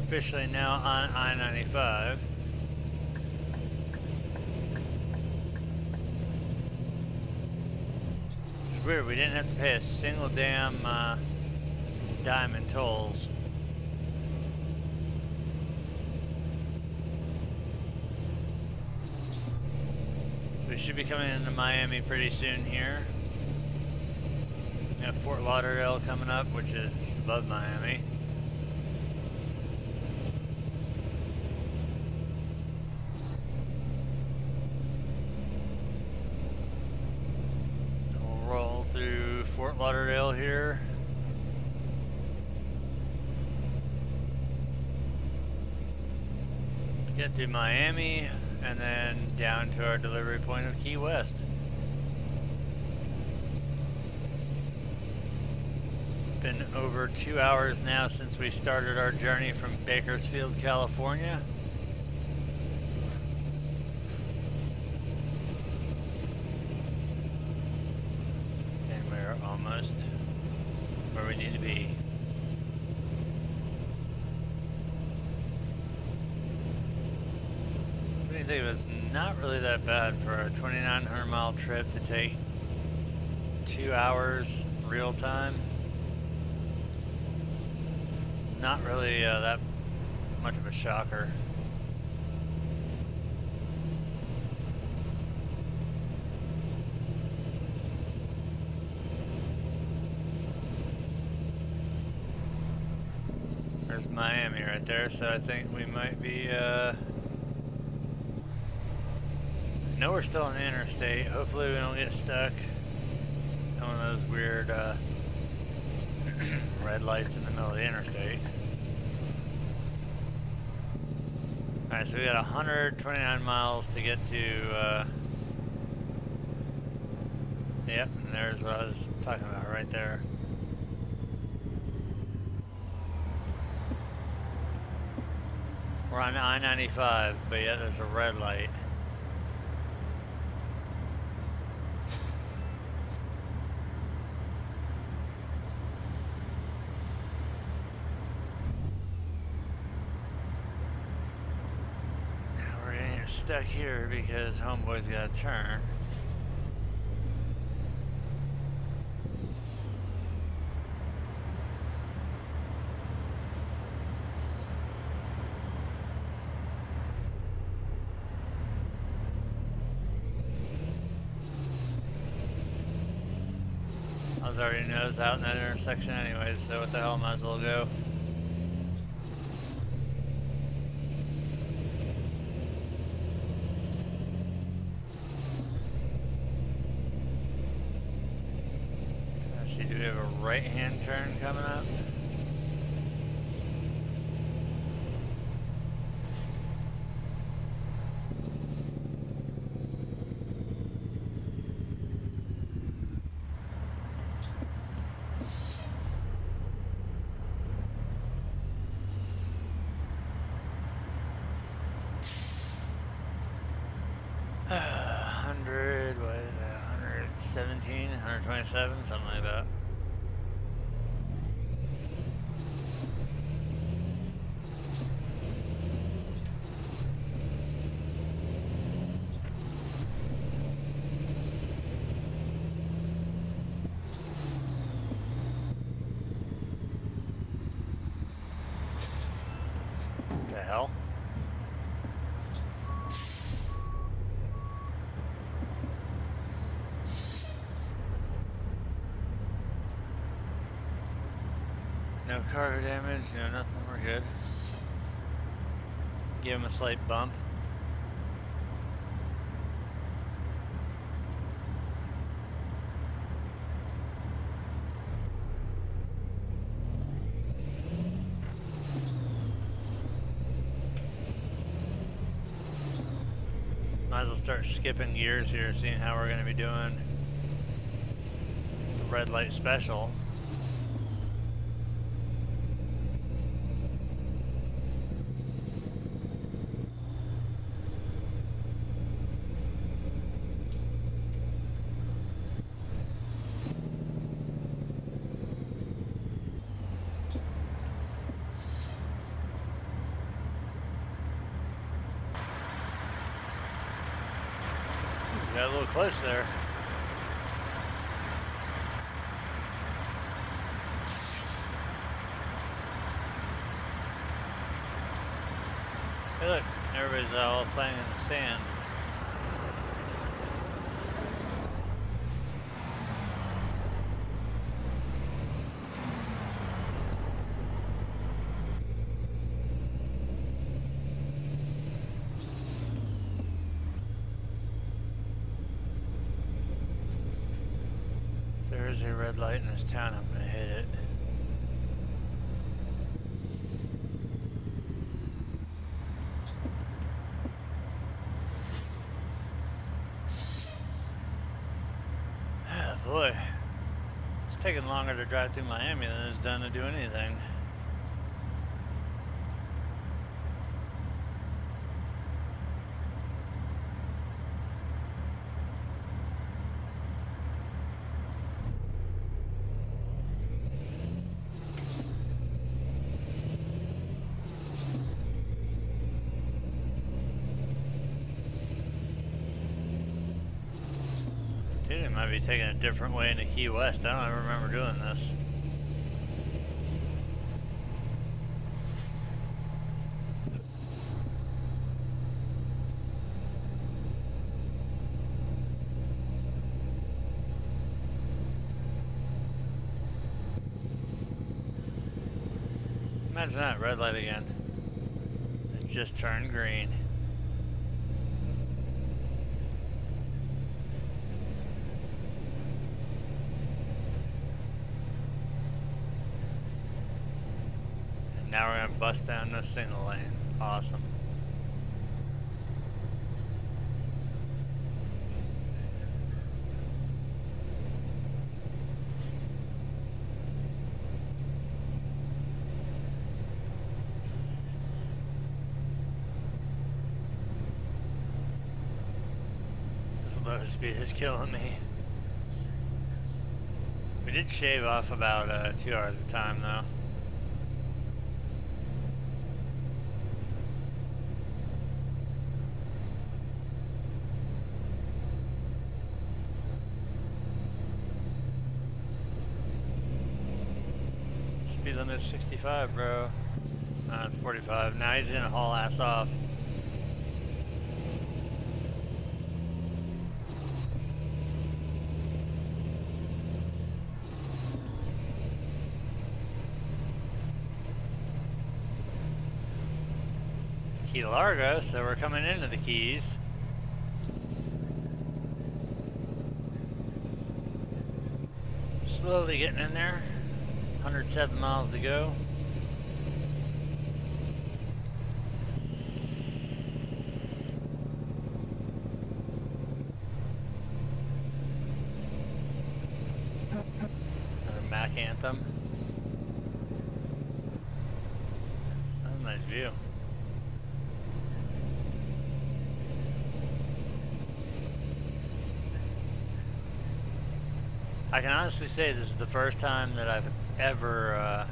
Officially now on I-95. It's weird, we didn't have to pay a single damn dime in tolls. So we should be coming into Miami pretty soon here. We have Fort Lauderdale coming up, which is above Miami. Fort Lauderdale here. Get to Miami and then down to our delivery point of Key West. Been over 2 hours now since we started our journey from Bakersfield, California. Almost where we need to be. I think it was not really that bad for a 2,900 mile trip to take 2 hours real time. Not really that much of a shocker. There's Miami right there, so I think we might be, I know we're still on the interstate. Hopefully we don't get stuck. one of those weird red lights in the middle of the interstate. Alright, so we got 129 miles to get to, yep, and there's what I was talking about right there. We're on I-95, but yet there's a red light. Stuck here because homeboy's got to turn. I was already nose out in that intersection anyways, so what the hell, might as well go. Do we have a right-hand turn coming up? What is that? 117, 127, something like that. What the hell? No cargo damage, no nothing, we're good. Give him a slight bump. Might as well start skipping gears here, seeing how we're going to be doing the red light special. Got a little close there. Hey look, everybody's all playing in the sand. There's a red light in this town, I'm gonna hit it. Oh boy, it's taking longer to drive through Miami than it's done to do anything. Dude, it might be taking a different way into Key West. I don't ever remember doing this. Imagine that, red light again. It just turned green. bust down no single lane. Awesome. This low speed is killing me. We did shave off about 2 hours of time though. Speed limit is 65, bro. No, it's 45. Now he's gonna haul ass off. Key Largo, so we're coming into the Keys. Slowly getting in there. 107 miles to go. Another Mack Anthem. That's a nice view. I can honestly say this is the first time that I've ever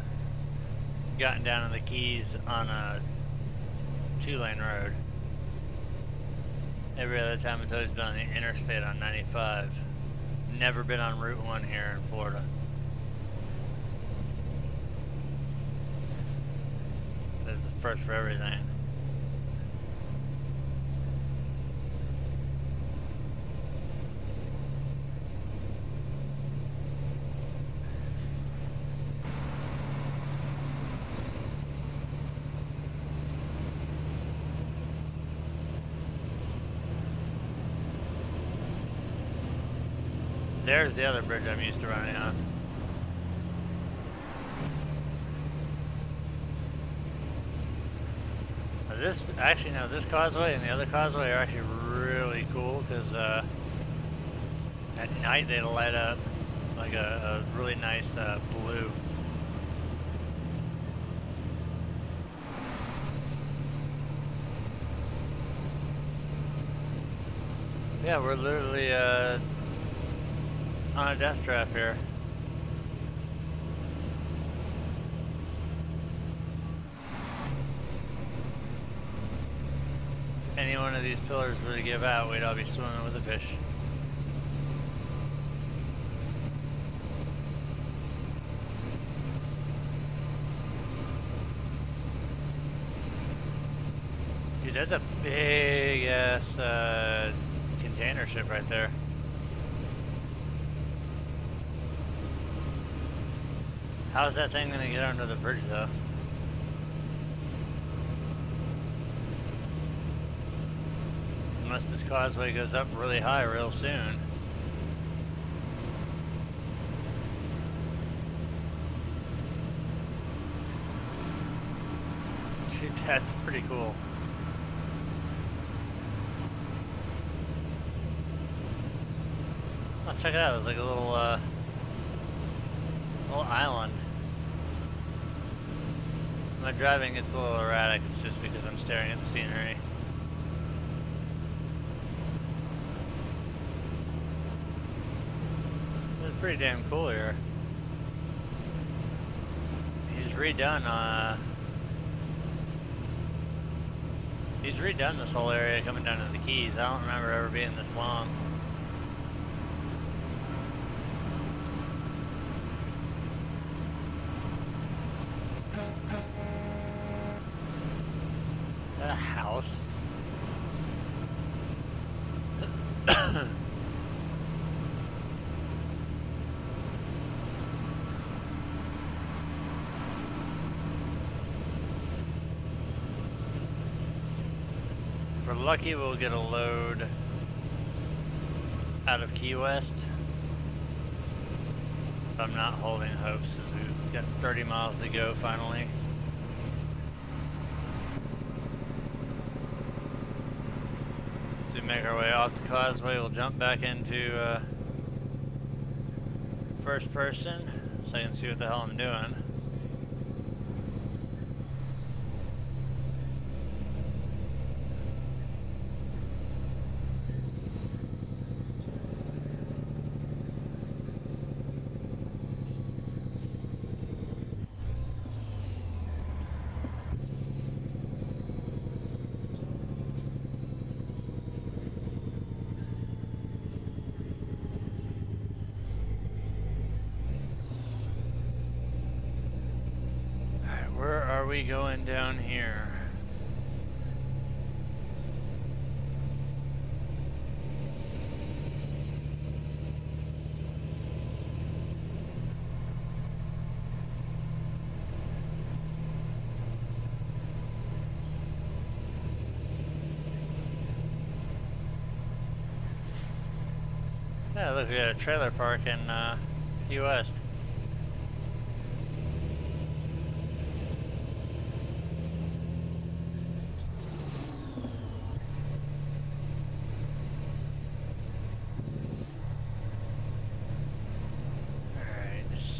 gotten down in the Keys on a 2-lane road. Every other time it's always been on the interstate on 95. Never been on Route 1 here in Florida. This is the first for everything. There's the other bridge I'm used to running on. This actually, no, this causeway and the other causeway are actually really cool because at night they light up like a really nice blue. Yeah, we're literally on a death trap here. If any one of these pillars were to give out, we'd all be swimming with a fish. Dude, that's a big ass container ship right there. How's that thing gonna get under the bridge though? Unless this causeway goes up really high real soon. Dude, that's pretty cool. Oh, check it out, there's like a little island. My driving gets a little erratic, it's just because I'm staring at the scenery. It's pretty damn cool here. He's redone this whole area coming down to the Keys. I don't remember ever being this long. A house. If we're lucky, we'll get a load out of Key West. But I'm not holding hopes as we've got 30 miles to go finally. make our way off the causeway. We'll jump back into first person so I can see what the hell I'm doing. Where are we going down here? Yeah, look, we got a trailer park in Key West.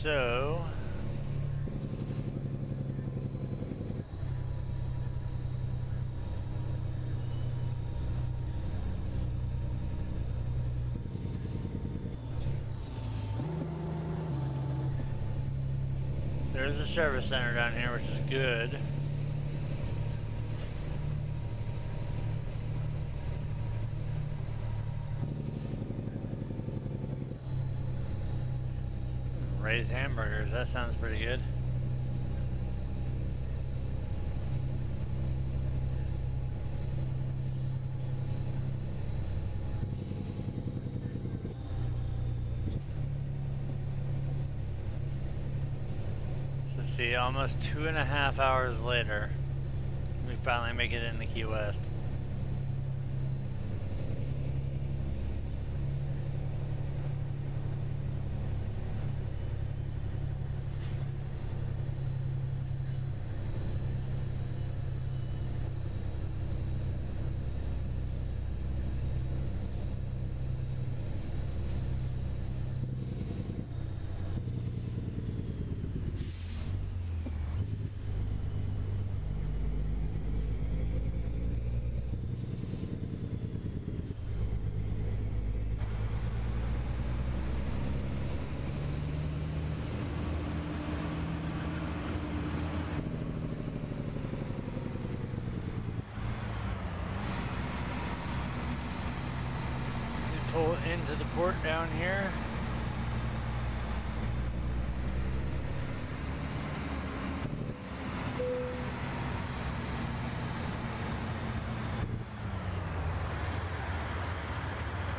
So, there's a service center down here, which is good. Raised hamburgers, that sounds pretty good. So let's see, almost 2.5 hours later, we finally make it into Key West. Pull into the port down here.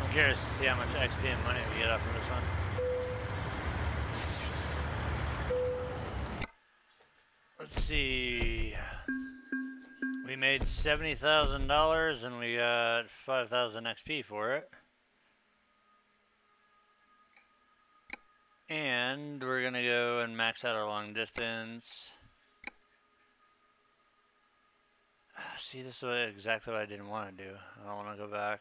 I'm curious to see how much XP and money we get off of this one. Let's see. We made $70,000 and we got 5,000 XP for it. And we're gonna go and max out our long distance. See, this is exactly what I didn't want to do. I don't want to go back.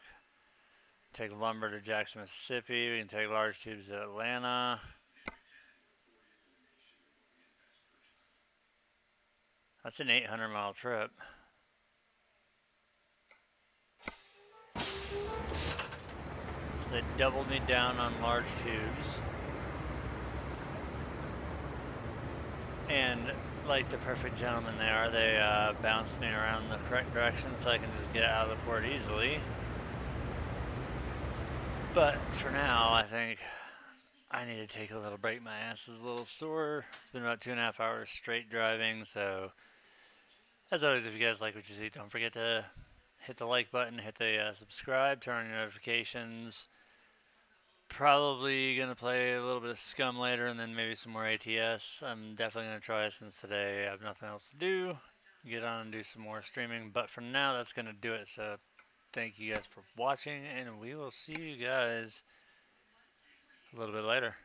Take lumber to Jackson, Mississippi. We can take large tubes to Atlanta. That's an 800-mile trip. So they doubled me down on large tubes. And like the perfect gentleman they are, they bounced me around the correct direction so I can just get out of the port easily. But for now, I think I need to take a little break. My ass is a little sore. It's been about 2.5 hours straight driving, so as always, if you guys like what you see, don't forget to hit the like button, hit the subscribe, turn on your notifications. Probably gonna play a little bit of Scum later and then maybe some more ATS. I'm definitely gonna try it since today I have nothing else to do. Get on and do some more streaming, but for now that's gonna do it. So thank you guys for watching and we will see you guys a little bit later.